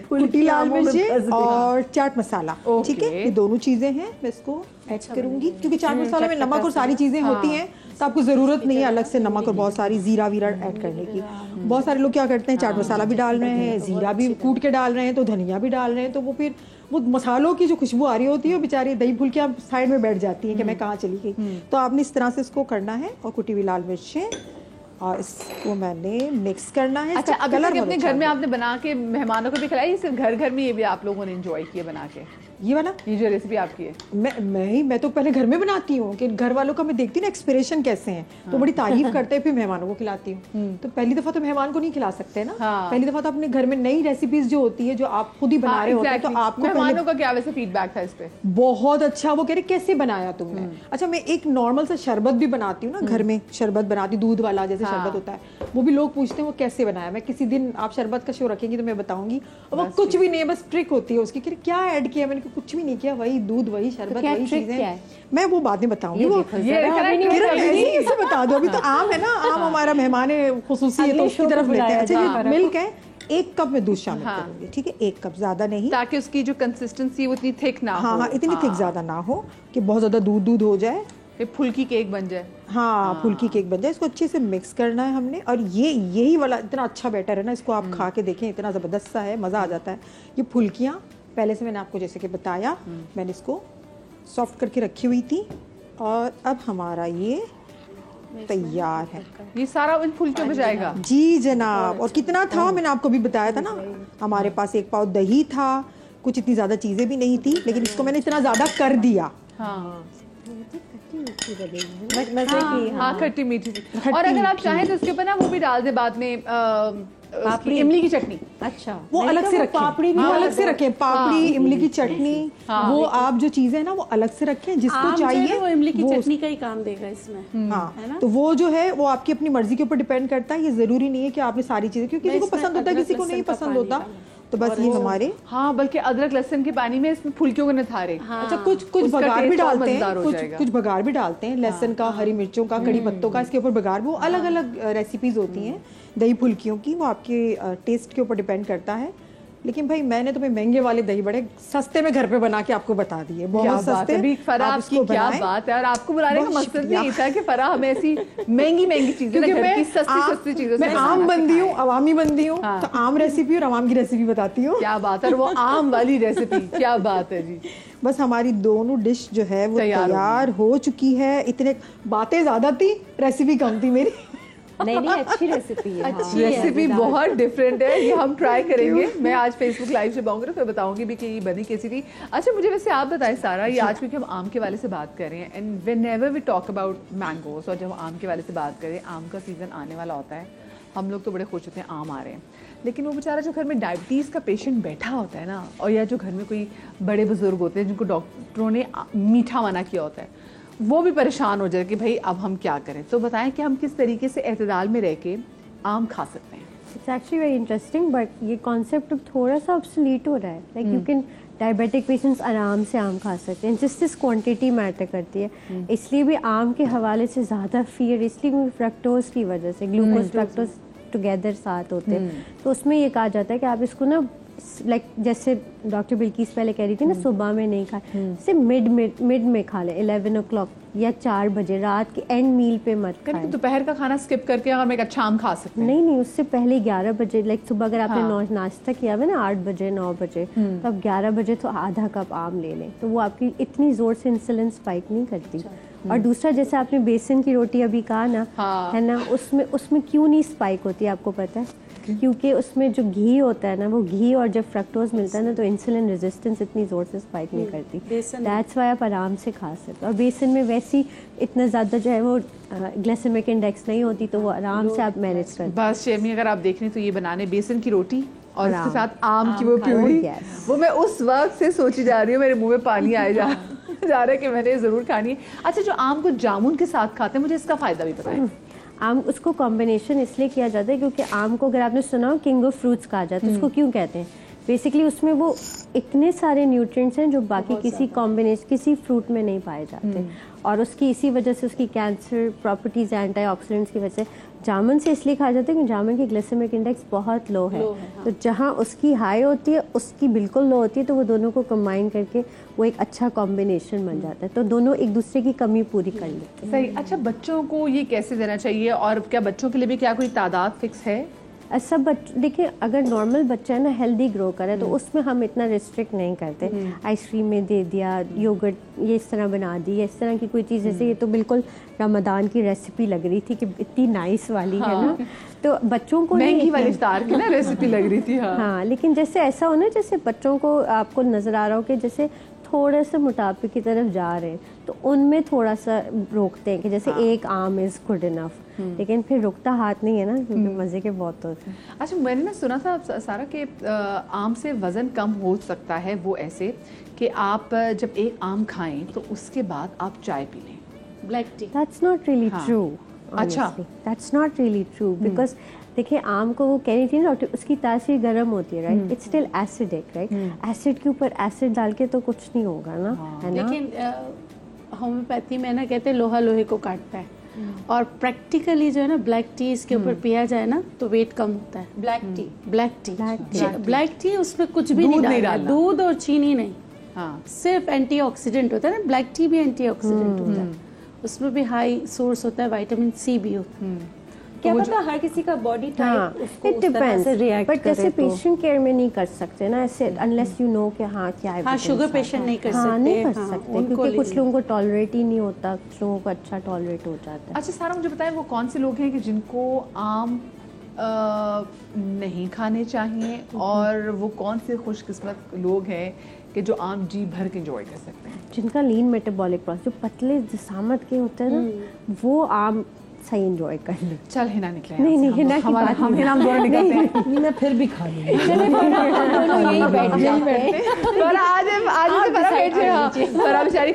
कुटी लाल मिर्ची और चाट मसाला, ठीक है, ये दोनों चीजें हैं। मैं इसको ऐड करूंगी, क्योंकि चाट मसाला में नमक और सारी चीजें होती हैं, तो आपको जरूरत नहीं है अलग से नमक और बहुत सारी जीरा वीरा ऐड करने की। बहुत सारे लोग क्या करते हैं, चाट मसाला भी डाल रहे हैं, जीरा भी कूट के डाल रहे हैं, तो धनिया भी डाल रहे हैं, तो वो फिर वो मसालों की जो खुशबू आ रही होती है वो बेचारी दही फुल्कियाँ साइड में बैठ जाती हैं कि मैं कहाँ चली गई। तो आपने इस तरह से इसको करना है, और कुटी हुई लाल मिर्चें, और इसको मैंने मिक्स करना है। अच्छा अगर अपने घर में आपने बना के मेहमानों को भी खिलाई, सिर्फ घर में ये भी आप लोगों ने एंजॉय किया बना के, ये वाला ये जो रेसिपी आपकी है? मैं तो पहले घर में बनाती हूँ कि घर वालों का मैं देखती हूँ ना एक्सप्रेशन कैसे हैं, तो बड़ी तारीफ करते हैं, फिर मेहमानों को खिलाती हूँ। तो पहली दफा तो मेहमान को नहीं खिला सकते ना, पहली दफा तो अपने घर में नई रेसिपीज जो होती है, जो आप खुद ही बना रहे होते हैं, तो आपको मेहमानों का क्या वैसे फीडबैक था इस पे? बहुत अच्छा, वो कह रहे कैसे बनाया तुमने। अच्छा मैं एक नॉर्मल सा शरबत भी बनाती हूँ ना घर में, शरबत बनाती, दूध वाला जैसे शरबत होता है, वो भी लोग पूछते हैं वो कैसे बनाया। मैं किसी दिन आप शरबत का शो रखेंगी तो मैं बताऊंगी, और वो कुछ भी नहीं है, बस ट्रिक होती है उसकी, क्या ऐड किया मैंने, कुछ भी नहीं किया, वही दूध वही शरबत वही चीजें, मैं वो बाद में बताऊंगी। वो कैसे बता दो, अभी तो आम है ना, आम हमारा मेहमान खुसूसी है तो उसकी तरफ लेते हैं। अच्छा ये मिल्क है, 1 कप में दूध शामिल करूंगी, ठीक है, 1 कप, ज्यादा नहीं, ताकि उसकी जो कंसिस्टेंसी वो इतनी थिक ना हो। हाँ इतनी थिक ज्यादा ना हो कि बहुत ज्यादा दूध हो जाए, फुल्की केक बन जाए। हाँ फुल्की केक बन जाए। इसको अच्छे से मिक्स करना है हमने, और यही वाला इतना अच्छा बैटर है ना, इसको आप खा के देखें, इतना ज़बरदस्त सा है, मज़ा आ जाता है। ये फुल्कियाँ पहले से मैंने आपको जैसे कि बताया, मैंने इसको सॉफ्ट करके रखी हुई थी, और अब हमारा ये तैयार है। ये सारा इन फुल्कियों में जाएगा? जी जनाब। और कितना था मैंने आपको भी बताया था ना, हमारे पास 1 पाव दही था, कुछ इतनी ज़्यादा चीज़ें भी नहीं थी, लेकिन इसको मैंने इतना ज़्यादा कर दिया। खट्टी मीठी। और अगर आप चाहें तो उसके ऊपर ना वो भी डाल दे बाद में, इमली की चटनी। अच्छा वो अलग से रखें, पापड़ी भी अलग से रखें, पापड़ी, इमली की चटनी, वो आप जो चीजें हैं ना वो अलग से रखें, जिसको चाहिए वो इमली की चटनी का ही काम देगा इसमें। हाँ तो वो जो है वो आपकी अपनी मर्जी के ऊपर डिपेंड करता है, ये जरूरी नहीं है कि आपने सारी चीजें, क्योंकि किसी को पसंद होता है किसी को नहीं पसंद होता, तो बस ये हमारे। हाँ बल्कि अदरक लहसुन के पानी में इसमें फुल्कियों को निथारे। अच्छा कुछ बघार भी डालते हैं, कुछ बघार भी डालते हैं, लहसुन का, हरी मिर्चों का, कड़ी पत्तों का, इसके ऊपर बघार। वो अलग अलग रेसिपीज होती हैं दही फुल्कियों की, वो आपके टेस्ट के ऊपर डिपेंड करता है। लेकिन भाई मैंने तो महंगे वाले दही बड़े सस्ते में घर पे बना के आपको बता दिए, बहुत सस्ते। आपकी क्या बात है, और आपको बुलाने का मकसद भी यही था कि फराह हमें ऐसी महंगी चीजें, क्योंकि मैं सस्ती चीजों से, मैं आम बंदी हूँ, अवामी बंदी हूँ, तो आम रेसिपी और अवाम की रेसिपी बताती हूँ। क्या बात है, वो आम वाली रेसिपी, क्या बात है जी। बस हमारी दोनों डिश जो है वो तैयार हो चुकी है। इतने बातें ज्यादा थी, रेसिपी कम थी मेरी। नहीं अच्छी रेसिपी है, अच्छी रेसिपी बहुत डिफरेंट है, ये हम ट्राई करेंगे। मैं आज फेसबुक लाइव से पाऊंगी तो फिर बताऊंगी भी कि ये बनी कैसी थी। अच्छा मुझे वैसे आप बताएं सारा, ये आज क्योंकि हम आम के वाले से बात कर रहे हैं, and whenever we talk about mangoes, और जब हम आम के वाले से बात करें, आम का सीजन आने वाला होता है, हम लोग तो बड़े खुश होते हैं आम आ रहे हैं, लेकिन वो बेचारा जो घर में डायबिटीज़ का पेशेंट बैठा होता है ना, और या जो घर में कोई बड़े बुजुर्ग होते हैं जिनको डॉक्टरों ने मीठा मना किया होता है, वो भी परेशान हो जाए कि भाई अब हम क्या करें। तो बताएं कि हम किस तरीके से एतदाल में रह के आम खा सकते हैं। It's actually very interesting, but ये कॉन्सेप्ट थोड़ा सा ऑब्सोलीट हो रहा है. Like you can, diabetic patients आराम से आम खा सकते हैं, जस्ट इस क्वांटिटी मैटर करती है. इसलिए भी आम के हवाले से ज़्यादा फियर इसलिए फ्रक्टोज की वजह से, ग्लूकोज फ्रक्टोज टुगेदर साथ होते हैं. तो उसमें ये कहा जाता है कि आप इसको ना लाइक जैसे डॉक्टर बिल्किस पहले कह रही थी ना, सुबह में नहीं खाए, जैसे मिड में खा ले, 11 o'clock या 4 बजे, रात के एंड मील पे मत खाएं. दोपहर का खाना स्किप करके हम एक अच्छा आम खा सकते हैं. नहीं, उससे पहले 11 बजे, लाइक सुबह अगर आपने नाश्ता किया हुआ ना 8 बजे 9 बजे, तो आप 11 बजे तो आधा कप आम ले लें, तो वो आपकी इतनी जोर से इंसुलिन स्पाइक नहीं करती. और दूसरा, जैसे आपने बेसन की रोटी अभी कहा ना, है ना, उसमें क्यों नहीं स्पाइक होती है आपको पता है? क्योंकि उसमें जो घी होता है ना, वो घी और जब फ्रक्टोज मिलता है ना, तो इंसुलिन रेजिस्टेंस इतनी ज़ोर से स्पाइक नहीं करती. दैट्स वाई आप आराम से खा सकते. और बेसन में वैसी इतना ज़्यादा जो है वो ग्लाइसेमिक इंडेक्स नहीं होती, तो वो आराम से आप मैनेज करते. बस शेमी, अगर आप देख रहे हैं तो ये बनाने बेसन की रोटी और उसके साथ आम की वो प्यूरी, वो मैं उस वक्त से सोची जा रही हूँ, मेरे मुँह में पानी आए जा रहा है कि मैंने ज़रूर खानी है. अच्छा, जो आम को जामुन के साथ खाते हैं, मुझे इसका फ़ायदा भी बताएं. आम, उसको कॉम्बिनेशन इसलिए किया जाता है क्योंकि आम को, अगर आपने सुना हो, किंग ऑफ फ्रूट्स कहा जाता है. उसको क्यों कहते हैं? बेसिकली उसमें वो इतने सारे न्यूट्रिएंट्स हैं जो बाकी किसी कॉम्बिनेशन, किसी फ्रूट में नहीं पाए जाते. और उसकी इसी वजह से उसकी कैंसर प्रॉपर्टीज़, एंटीऑक्सीडेंट्स की वजह से जामुन से इसलिए खाया जाता है कि जामुन की ग्लाइसेमिक इंडेक्स बहुत लो है. तो जहाँ उसकी हाई होती है, उसकी बिल्कुल लो होती है, तो वो दोनों को कंबाइन करके वो एक अच्छा कॉम्बिनेशन बन जाता है. तो दोनों एक दूसरे की कमी पूरी कर लेते हैं. सही. अच्छा, बच्चों को ये कैसे देना चाहिए, और क्या बच्चों के लिए भी क्या कोई तादाद फिक्स है? सब देखिए, अगर नॉर्मल बच्चा है ना, हेल्दी ग्रो करे, तो उसमें हम इतना रिस्ट्रिक्ट नहीं करते. आइसक्रीम में दे दिया, योगर्ट ये इस तरह बना दी, इस तरह की कोई चीज़. जैसे ये तो बिल्कुल रमदान की रेसिपी लग रही थी कि इतनी नाइस वाली है ना, तो बच्चों को महंगी वाली इफ्तार की ना रेसिपी लग रही थी. हाँ, लेकिन जैसे ऐसा हो ना, जैसे बच्चों को आपको नज़र आ रहा हो कि जैसे थोड़ा सा मोटापे की तरफ जा रहे हैं, तो उनमें थोड़ा सा रोकते हैं कि जैसे एक आम इज़ गुड इनफ. लेकिन फिर रुकता हाथ नहीं है ना, क्योंकि मज़े के बहुत होते हैं. अच्छा, मैंने ना सुना था सारा कि आम से वज़न कम हो सकता है, वो ऐसे कि आप जब एक आम खाएं तो उसके बाद आप चाय पी लें, black tea. That's not really true. अच्छा, that's not really true, because देखिए, आम को वो कह रही थी ना डॉक्टर, उसकी तासीर गर्म होती है, right? It's still acidic, right? Acid के ऊपर एसिड डाल के तो कुछ नहीं होगा ना, है ना? लेकिन होम्योपैथी में ना कहते हैं लोहा लोहे को काटता है. और प्रैक्टिकली जो है ना, ब्लैक टी इसके ऊपर पिया जाए ना, तो वेट कम होता है. ब्लैक टी उसमें कुछ भी नहीं डालना, दूध और चीनी नहीं. सिर्फ एंटीऑक्सीडेंट होता है ना, ब्लैक टी भी एंटीऑक्सीडेंट होता है. उसमें भी हाई सोर्स होता है, विटामिन सी भी होता है. क्या पता हर किसी का बॉडी टाइप उसको उस तरह से रिएक्ट करे. बट जैसे पेशेंट केयर में नहीं कर सकते ना ऐसे, अनलेस यू नो कि हाँ क्या है. हाँ, शुगर पेशेंट नहीं कर सकते. नहीं कर सकते क्योंकि कुछ लोगों को टॉलरेट ही नहीं होता, कुछ लोगों को अच्छा टॉलरेट हो जाता है. अच्छा सारा, मुझे बताएं वो कौन से लोग हैं कि जिनको आम नहीं खाने चाहिए, और वो कौन से खुशकिस्मत लोग हैं कि जो आम जी भर के एंजॉय कर सकते हैं? जिनका लीन मेटाबॉलिक प्रोसेस, जो पतले जिसामत के होते हैं ना, वो आम सही एंजॉय कर ले. चल हिना निकले. नहीं, हिना की बात हम हिना दोनों निकलते हैं. मैं फिर भी खा लूंगी. यही बैठ जाते हैं. पर आज से बड़ा बैठ जाए. पर बेचारी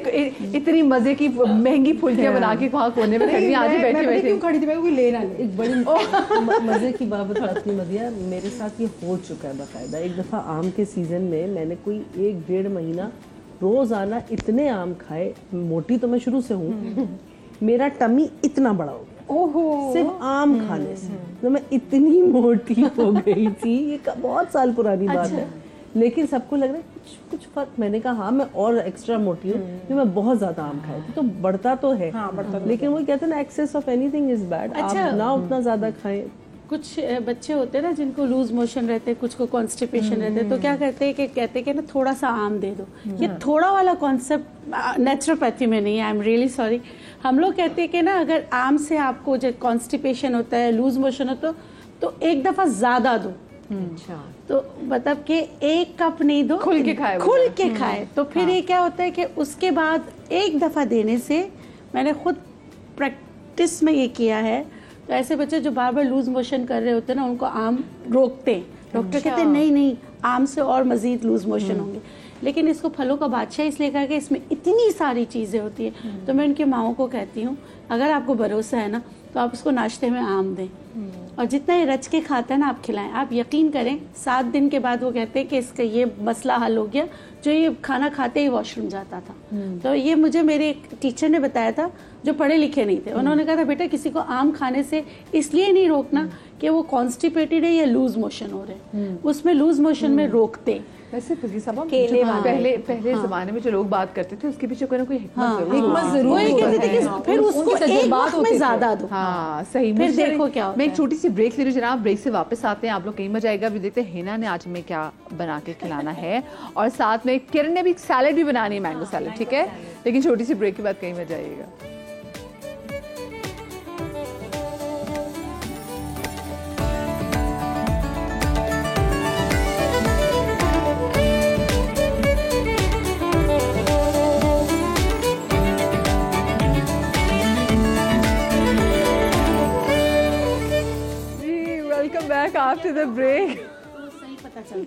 इतनी मजे की महंगी फुल्कियां बना के वहाँ कोने में खड़ी, आज बैठे बैठे क्यों खड़ी थी? मैं कोई लेना नहीं. एक बड़ी मजे की बात बताती हूँ मदिया, मेरे साथ ये हो चुका है बाकायदा. एक दफ़ा आम के सीज़न में मैंने कोई 1-1.5 महीना रोज़ाना इतने आम खाए. मोटी तो मैं शुरू से हूँ, मेरा टमी इतना बड़ा हो गया. ओहो, सिर्फ आम खाने से. तो मैं इतनी मोटी हो गई थी. ये बहुत साल पुरानी बात है, लेकिन सबको लग रहा है कुछ फर्क. मैंने कहा हाँ, मैं और एक्स्ट्रा मोटी हूँ क्योंकि मैं बहुत ज्यादा आम खाई थी. तो बढ़ता तो है, लेकिन वो कहते हैं ना, excess of anything is bad. आप ना उतना ज्यादा खाएं. कुछ बच्चे होते हैं ना जिनको लूज मोशन रहते हैं, कुछ को कॉन्स्टिपेशन रहते हैं, तो क्या कहते हैं कि कहते हैं कि ना थोड़ा सा आम दे दो. ये थोड़ा वाला कॉन्सेप्ट नेचुरोपैथी में नहीं है. I am really sorry. हम लोग कहते हैं कि ना, अगर आम से आपको जो कॉन्स्टिपेशन होता है, लूज मोशन होता है, तो एक दफ़ा ज़्यादा दो. अच्छा, तो मतलब कि 1 कप नहीं दो, खुल के खाए. तो फिर ये क्या होता है कि उसके बाद एक दफ़ा देने से, मैंने खुद प्रैक्टिस में ये किया है, तो ऐसे बच्चे जो बार बार लूज मोशन कर रहे होते हैं ना, उनको आम रोकते हैं. डॉक्टर कहते हैं नहीं, आम से और मज़ीद लूज मोशन होंगे. लेकिन इसको फलों का बादशाह इसलिए कहा कि इसमें इतनी सारी चीज़ें होती है। तो मैं उनकी माओं को कहती हूँ, अगर आपको भरोसा है ना तो आप उसको नाश्ते में आम दें और जितना ये रच के खाता है ना आप खिलाएं। आप यकीन करें 7 दिन के बाद वो कहते हैं कि इसका ये मसला हल हो गया, जो ये खाना खाते ही वॉशरूम जाता था। तो ये मुझे मेरे एक टीचर ने बताया था जो पढ़े लिखे नहीं थे। उन्होंने कहा था बेटा किसी को आम खाने से इसलिए नहीं रोकना कि वो कॉन्स्टिपेटेड है या लूज मोशन हो रहे हैं, उसमें लूज मोशन में रोकते। वैसे फिजी साहब केले पहले जमाने में जो लोग बात करते थे उसके पीछे कोई ना कोई हिकमत जरूर कहते थे कि फिर उसको एक वक्त में ज्यादा दो। हाँ सही। फिर देखो क्या मैं एक छोटी सी ब्रेक ले रही हूँ जनाब, ब्रेक से वापस आते हैं। आप लोग कहीं मजा आएगा। अभी देखते हैं हिना ने आज हमें क्या बना के खिलाना है और साथ में किरण ने भी सैलेड भी बनानी है, मैंगो सैलेड, ठीक है। लेकिन छोटी सी ब्रेक के बाद कहीं मजा आएगा। After the break,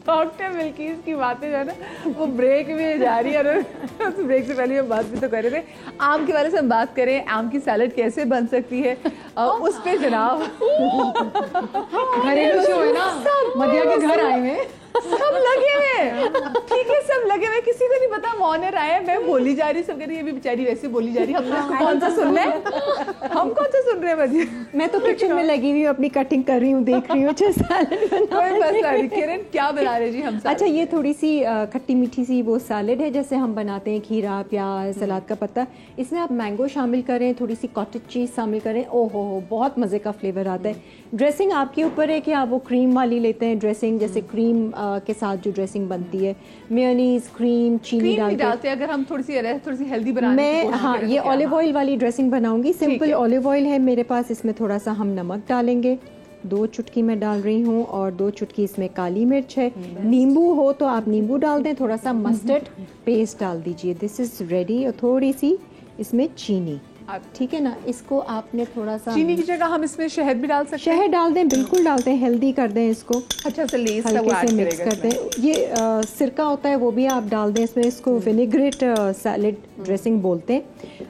डॉक्टर मिल्कीज की बातें जो है ना वो ब्रेक में जा रही है। और ब्रेक से पहले हम बात भी तो कर रहे थे आम के बारे से। हम बात करें आम की सैलेड कैसे बन सकती है उस पे जनाब। घरेलू शो है ना, मध्या के घर आए हुए सब लगे हुए, ठीक है सब लगे हुए, किसी को नहीं पता मॉनर आया, मैं बोली जा रही, सब कह रही है ये भी बेचारी वैसे बोली जा रही है, हम कौन सा सुन रहे हैं, हम कौन सा सुन रहे हैं। बजे मैं तो किचन में लगी हुई हूँ, अपनी कटिंग कर रही हूँ, देख रही हूँ। किरण क्या बना रहे जी हम? अच्छा ये थोड़ी सी खट्टी मीठी सी वो सैलेड है जैसे हम बनाते हैं, खीरा प्याज सलाद का पत्ता, इसमें आप मैंगो शामिल करें, थोड़ी सी कॉटेज चीज़ शामिल करें, ओहो हो बहुत मज़े का फ्लेवर आता है। ड्रेसिंग आपके ऊपर है कि आप वो क्रीम वाली लेते हैं ड्रेसिंग, जैसे क्रीम के साथ जो ड्रेसिंग बनती है, मेयोनीज क्रीम चीनी डालते हैं। अगर हम थोड़ी सी हेल्दी बनाने मैं हाँ ये ऑलिव ऑयल वाली ड्रेसिंग बनाऊंगी। सिंपल ऑलिव ऑयल है मेरे पास, इसमें थोड़ा सा हम नमक डालेंगे, 2 चुटकी मैं डाल रही हूँ, और 2 चुटकी इसमें काली मिर्च है। नींबू हो तो आप नींबू डाल दें, थोड़ा सा मस्टर्ड पेस्ट डाल दीजिए। This is ready. और थोड़ी सी इसमें चीनी, ठीक है ना। इसको आपने थोड़ा सा, चीनी की जगह हम इसमें शहद भी डाल सकते हैं। शहद डाल दें, बिल्कुल डालते हैं, हेल्दी कर दें इसको, अच्छा से लेस हल्के से मिक्स कर दें। ये सिरका होता है वो भी आप डाल दें इसमें। इसको विनेग्रेट सैलेड ड्रेसिंग बोलते हैं,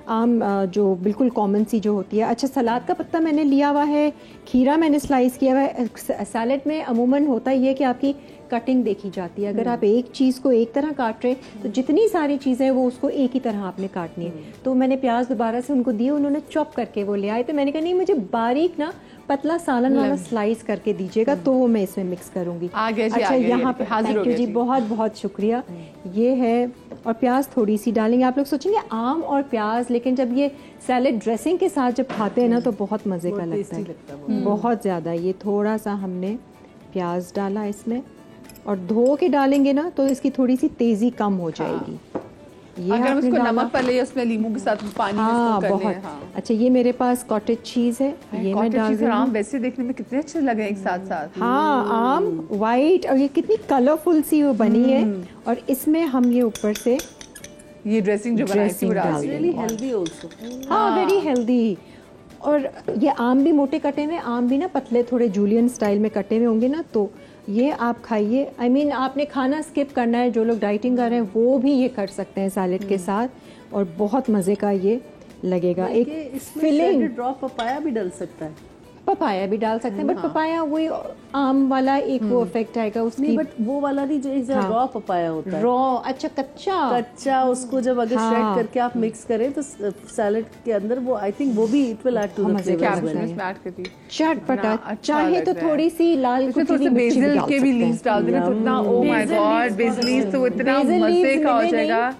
आम जो बिल्कुल कॉमन सी जो होती है। अच्छा सलाद का पत्ता मैंने लिया हुआ है, खीरा मैंने स्लाइस किया हुआ है। सैलेड में अमूमन होता ही है कि आपकी कटिंग देखी जाती है। अगर आप एक चीज़ को एक तरह काट रहे तो जितनी सारी चीज़ें हैं वो उसको एक ही तरह आपने काटनी है। तो मैंने प्याज दोबारा से उनको दिए, उन्होंने चॉप करके वो ले आए, तो मैंने कहा नहीं मुझे बारीक ना पतला सालन वाला स्लाइस करके दीजिएगा, तो वो मैं इसमें मिक्स करूंगी। अच्छा यहाँ पे थैंक यू जी, बहुत बहुत शुक्रिया। ये है, और प्याज थोड़ी सी डालेंगे। आप लोग सोचेंगे आम और प्याज, लेकिन जब ये सैलेड ड्रेसिंग के साथ जब खाते हैं ना तो बहुत मज़े का लगता है, बहुत ज़्यादा। ये थोड़ा सा हमने प्याज डाला इसमें, और धो के डालेंगे ना तो इसकी थोड़ी सी तेज़ी कम हो जाएगी। ये अगर उसको नमक पर ले उसमें नींबू के साथ पानी हाँ बहुत अच्छा। ये मेरे पास कॉटेज चीज़ है, ये मैं डाल रही हूँ। आम वैसे देखने में कितने अच्छे लगे एक साथ साथ। हाँ आम वाइट, और ये कितनी कलरफुल सी वो बनी है। और इसमें हम ये ऊपर से ये ड्रेसिंग जो बनाई थी रियली हेल्दी आल्सो। हाँ वेरी हेल्दी। और ये आम भी मोटे कटे हुए, आम भी ना पतले थोड़े जूलियन स्टाइल में कटे हुए होंगे ना, तो ये आप खाइए। आई मीन आपने खाना स्किप करना है, जो लोग डाइटिंग कर रहे हैं वो भी ये कर सकते हैं सैलेड के साथ, और बहुत मज़े का ये लगेगा। एक फिलिंग ड्रॉप पपाया भी डाल सकता है, पपाया भी डाल सकते हैं, बट पपाया वही आम वाला एक वो इफेक्ट आएगा उसकी। बट वो वाला नहीं जो रॉ पपाया होता है, रॉ। अच्छा कच्चा उसको जब अगर श्रेड करके आप मिक्स करें तो सैलेड के अंदर वो आई थिंक वो भी it will add to the flavour. चटपटा चाहे तो थोड़ी सी लाल बेसिल के भी लीव्स डाल देना तो इतना, oh my God BECIL leaves तो इतना मजे का हो जाएगा।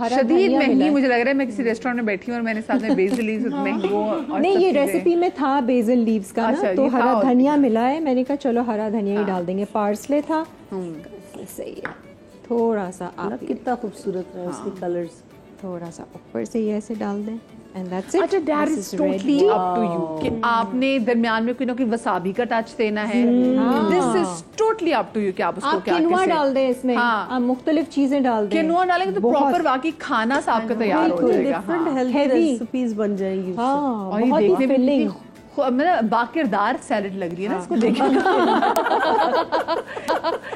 शदीद महंगी मुझे लग रहा है, मैं किसी रेस्टोरेंट में बैठी हूँ और मैंने साथ में बेसिल लीव्स मैंगो नहीं, ये रेसिपी में था बेसिल लीव्स का ना, तो हरा धनिया मिला है, मैंने कहा चलो हरा धनिया ही डाल देंगे। पार्सले था, सही है। थोड़ा सा आप कितना खूबसूरत है उसके कलर्स, थोड़ा सा ऊपर से ये ऐसे डाल दें एंड दैट्स इट। अच्छा that is totally up to you कि आपने दरमियान में कोई ना कोई वसाबी का टच देना है। This is totally up to you कि आप उसको क्या किनवा डाल दें इसमें, आप मुख्तलिफ चीजें डाल दें। किनवा डालेंगे तो प्रॉपर बाकी खाना आपका तैयार हो जाएगा, डिफरेंट हेल्दी रेसिपीज बन जाएंगी। हां बहुत ही फिलिंग, मतलब बाकिरदार सैलेड लग रही है ना इसको देखिए।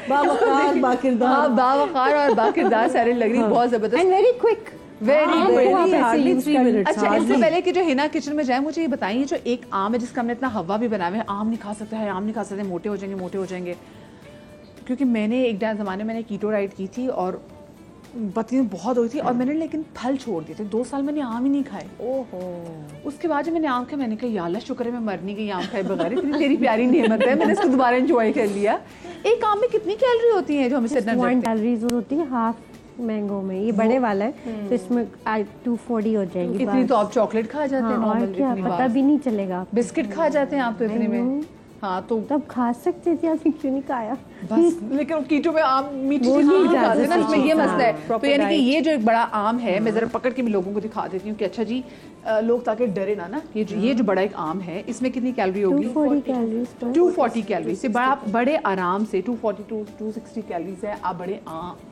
बावकार, बाकिरदार। हाँ, बावकार और बाकिरदार सैलेड लग रही है, बहुत जबरदस्त एंड वेरी क्विक। अच्छा, इससे पहले कि जो हिना किचन में जाए, मुझे ये बताइए जो एक आम है जिसका हमने इतना हवा भी बनाया है, आम नहीं खा सकते हैं, आम नहीं खा सकते, मोटे हो जाएंगे। क्योंकि मैंने एक ज़माने में कीटो डाइट की थी और पतली बहुत हुई थी और मैंने लेकिन फल छोड़ दिए थे। 2 साल मैंने आम ही नहीं खाए। ओहो। उसके बाद जब मैंने आम खाए, मैंने कहा या अल्लाह शुक्र है मैं मर नहीं गई आम खाए बगैर, इतनी तेरी प्यारी नेमत है, मैंने इसको दोबारा एंजॉय कर लिया। एक आम में कितनी कैलोरी होती है जो हमें 1 कैलोरीज होती है हाफ मैंगो में, ये बड़े वाला है तो इसमें 240 हो जाएगी। इतनी तो आप चॉकलेट खा जाते हैं नॉर्मल, क्या पता भी नहीं चलेगा। बिस्किट खा जाते हैं आप तो इतने में। हाँ, तो तब खा सकते थे, आपने क्यों नहीं खाया? बस लेकिन कीटो में आम मीठी चीज़ नहीं खाते ना, इसमें ये मसला है। तो यानी कि ये जो एक बड़ा आम है, मैं जरा पकड़ के भी लोगों को दिखा देती हूँ कि अच्छा जी लोग ताकि डरे ना ये जो बड़ा एक आम है इसमें कितनी कैलोरी होगी? 240 कैलोरी से बड़े आराम से 260 कैलोरीज है। आप बड़े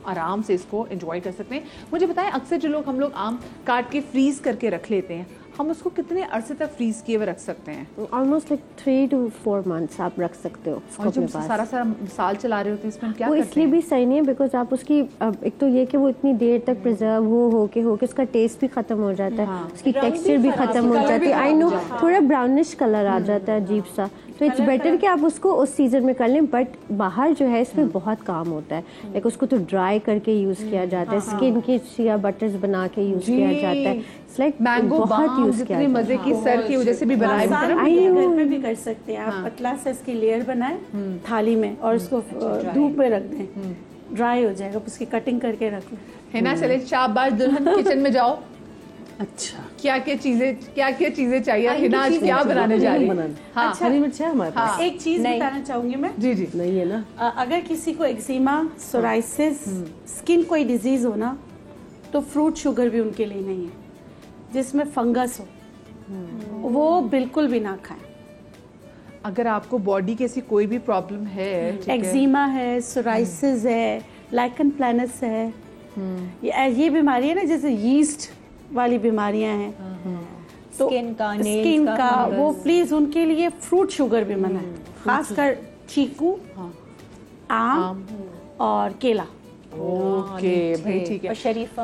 आराम से इसको एंजॉय कर सकते हैं। मुझे बताएं, अक्सर जो हम लोग आम काट के फ्रीज करके रख लेते हैं, हम उसको कितने अरसे तक फ्रीज किए हुए रख सकते हैं? ऑलमोस्ट लाइक 3 to 4 months आप रख सकते हो। और जब सारा साल चला रहे होते हैं इसमें क्या वो इसलिए भी सही नहीं है बिकॉज आप उसकी एक तो ये कि वो इतनी देर तक प्रिजर्व हो के उसका टेस्ट भी खत्म हो जाता है, उसकी टेक्सचर भी खत्म हो जाती है। आई नो थोड़ा ब्राउनिश कलर आ जाता है अजीब सा, तो इट्स बेटर कि आप उसको उस सीजन में कर लें। बट बाहर जो है इसमें बहुत काम होता है, लाइक उसको तो ड्राई करके यूज किया जाता है, स्किन के शिया बटर्स बना के यूज किया जाता है। इट्स लाइक मैंगो बहुत यूज किया, मजे की सर की वजह से भी बनाए घर में भी कर सकते हैं आप। पतला सा इसकी लेयर बनाए थाली में और उसको धूप में रख दें, ड्राई हो जाएगा, उसकी कटिंग करके रख लें। है ना? चले शाबाश, दुल्हन किचन में जाओ। अच्छा, क्या क्या चीजें चाहिए? हिना आज क्या बनाने जा रही है? हाँ, अच्छा, हरी मिर्च है हमारे पास। एक चीज बताना चाहूंगी मैं। जी नहीं है ना। अगर किसी को एक्जिमा, सोराइसिस, स्किन कोई डिजीज हो ना, तो फ्रूट शुगर भी उनके लिए नहीं है। जिसमें फंगस हो वो बिल्कुल भी ना खाएं। अगर आपको बॉडी की ऐसी कोई भी प्रॉब्लम है, एक्जिमा है, सोराइसिस है, लाइकन प्लैनस है, ये बीमारी है ना जैसे यीस्ट वाली बीमारियां हैं, तो स्किन का वो प्लीज उनके लिए फ्रूट शुगर भी मना है, खासकर चीकू, आम और केला। ओके भाई, ठीक है। और शरीफा,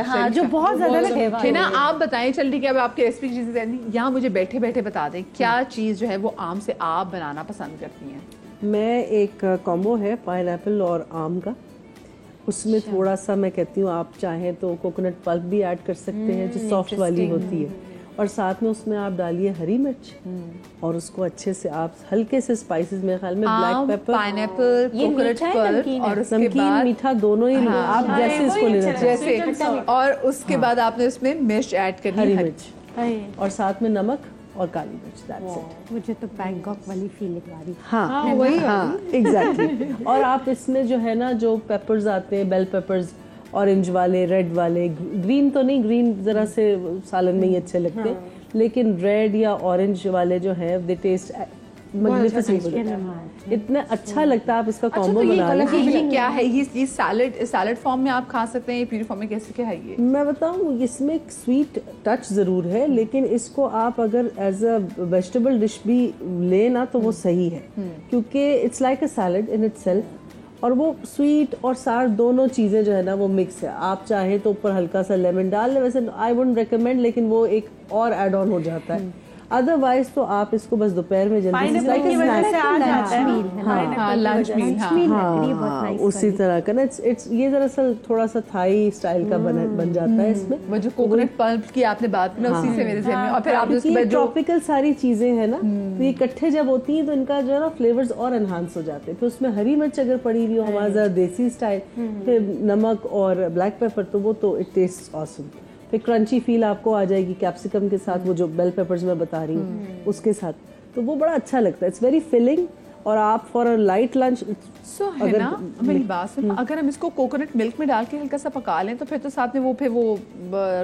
हाँ, जो बहुत ज्यादा है ना। आप बताएं जल्दी कि अब आपके रेसिपी की चीजें यहाँ मुझे बैठे बैठे बता दें, क्या चीज जो है वो आम से आप बनाना पसंद करती हैं? मैं एक कॉम्बो है पाइनएप्पल और आम का, उसमें थोड़ा सा मैं कहती हूँ आप चाहें तो कोकोनट पल्प भी ऐड कर सकते हैं जो सॉफ्ट वाली होती है, और साथ में उसमें आप डालिए हरी मिर्च और उसको अच्छे से आप हल्के से स्पाइसेस, मेरे ख्याल में black pepper, pineapple, coconut pulp और उसके बाद मीठा दोनों ही आप जैसे इसको लेना जैसे, और उसके बाद आपने उसमें मिर्च ऐड करनी, हरी मिर्च और साथ में नमक और काली मिर्च। That's it. मुझे तो बैंकॉक वाली फीलिंग आ रही। हाँ वही, हाँ एग्जैक्टली। और आप इसमें जो है ना जो पेपर्स आते हैं, बेल पेपर्स, ऑरेंज वाले, रेड वाले, ग्रीन तो नहीं, ग्रीन जरा से सालन में ही अच्छे लगते हैं, लेकिन रेड या ऑरेंज वाले जो है दे टेस्ट मैग्निफिसेंट, इतना अच्छा लगता है। आप इसका कॉम्बो बना लें। ये क्या है? ये सैलेड फॉर्म में आप खा सकते हैं, ये प्यूरी फॉर्म में कैसे क्या है ये? मैं बताऊं, इसमें एक स्वीट टच जरूर है, लेकिन इसको आप अगर एज अ वेजिटेबल डिश भी लेना तो वो सही है, क्योंकि it's like a salad in itself, और वो स्वीट और सार दोनों चीज़ें जो है ना वो मिक्स है। आप चाहे तो ऊपर हल्का सा लेमन डाल लें, वैसे आई वुडंट रेकमेंड, लेकिन वो एक और ऐड ऑन हो जाता है। अदरवाइज तो आप इसको बस दोपहर में जल्दी उसी तरह का ना, इट्स ये दरअसल थोड़ा सा थाई स्टाइल का बन जाता है इसमें। वो जो कोकोनट पल्प की आपने बात की ना, उसी से मेरे ज़हन में, और फिर आपने उसके बाद ट्रॉपिकल सारी चीजें हैं ना, तो ये इकट्ठे जब होती हैं तो इनका जो है ना फ्लेवर्स और एनहांस हो जाते हैं। फिर उसमें हरी मिर्च अगर पड़ी हुई हो हमारा ज़रा देसी स्टाइल, फिर नमक और ब्लैक पेपर, तो वो तो इट टेस्ट ऑसम। फिर क्रंची फील आपको आ जाएगी कैप्सिकम के साथ, वो जो बेल पेपर्स मैं बता रही हूँ उसके साथ, तो वो बड़ा अच्छा लगता है। इट्स वेरी फिलिंग, और आप फॉर अ लाइट लंच। सो है ना, मेरी बात सुन, अगर हम इसको कोकोनट मिल्क में डाल के हल्का सा पका लें तो फिर तो साथ में वो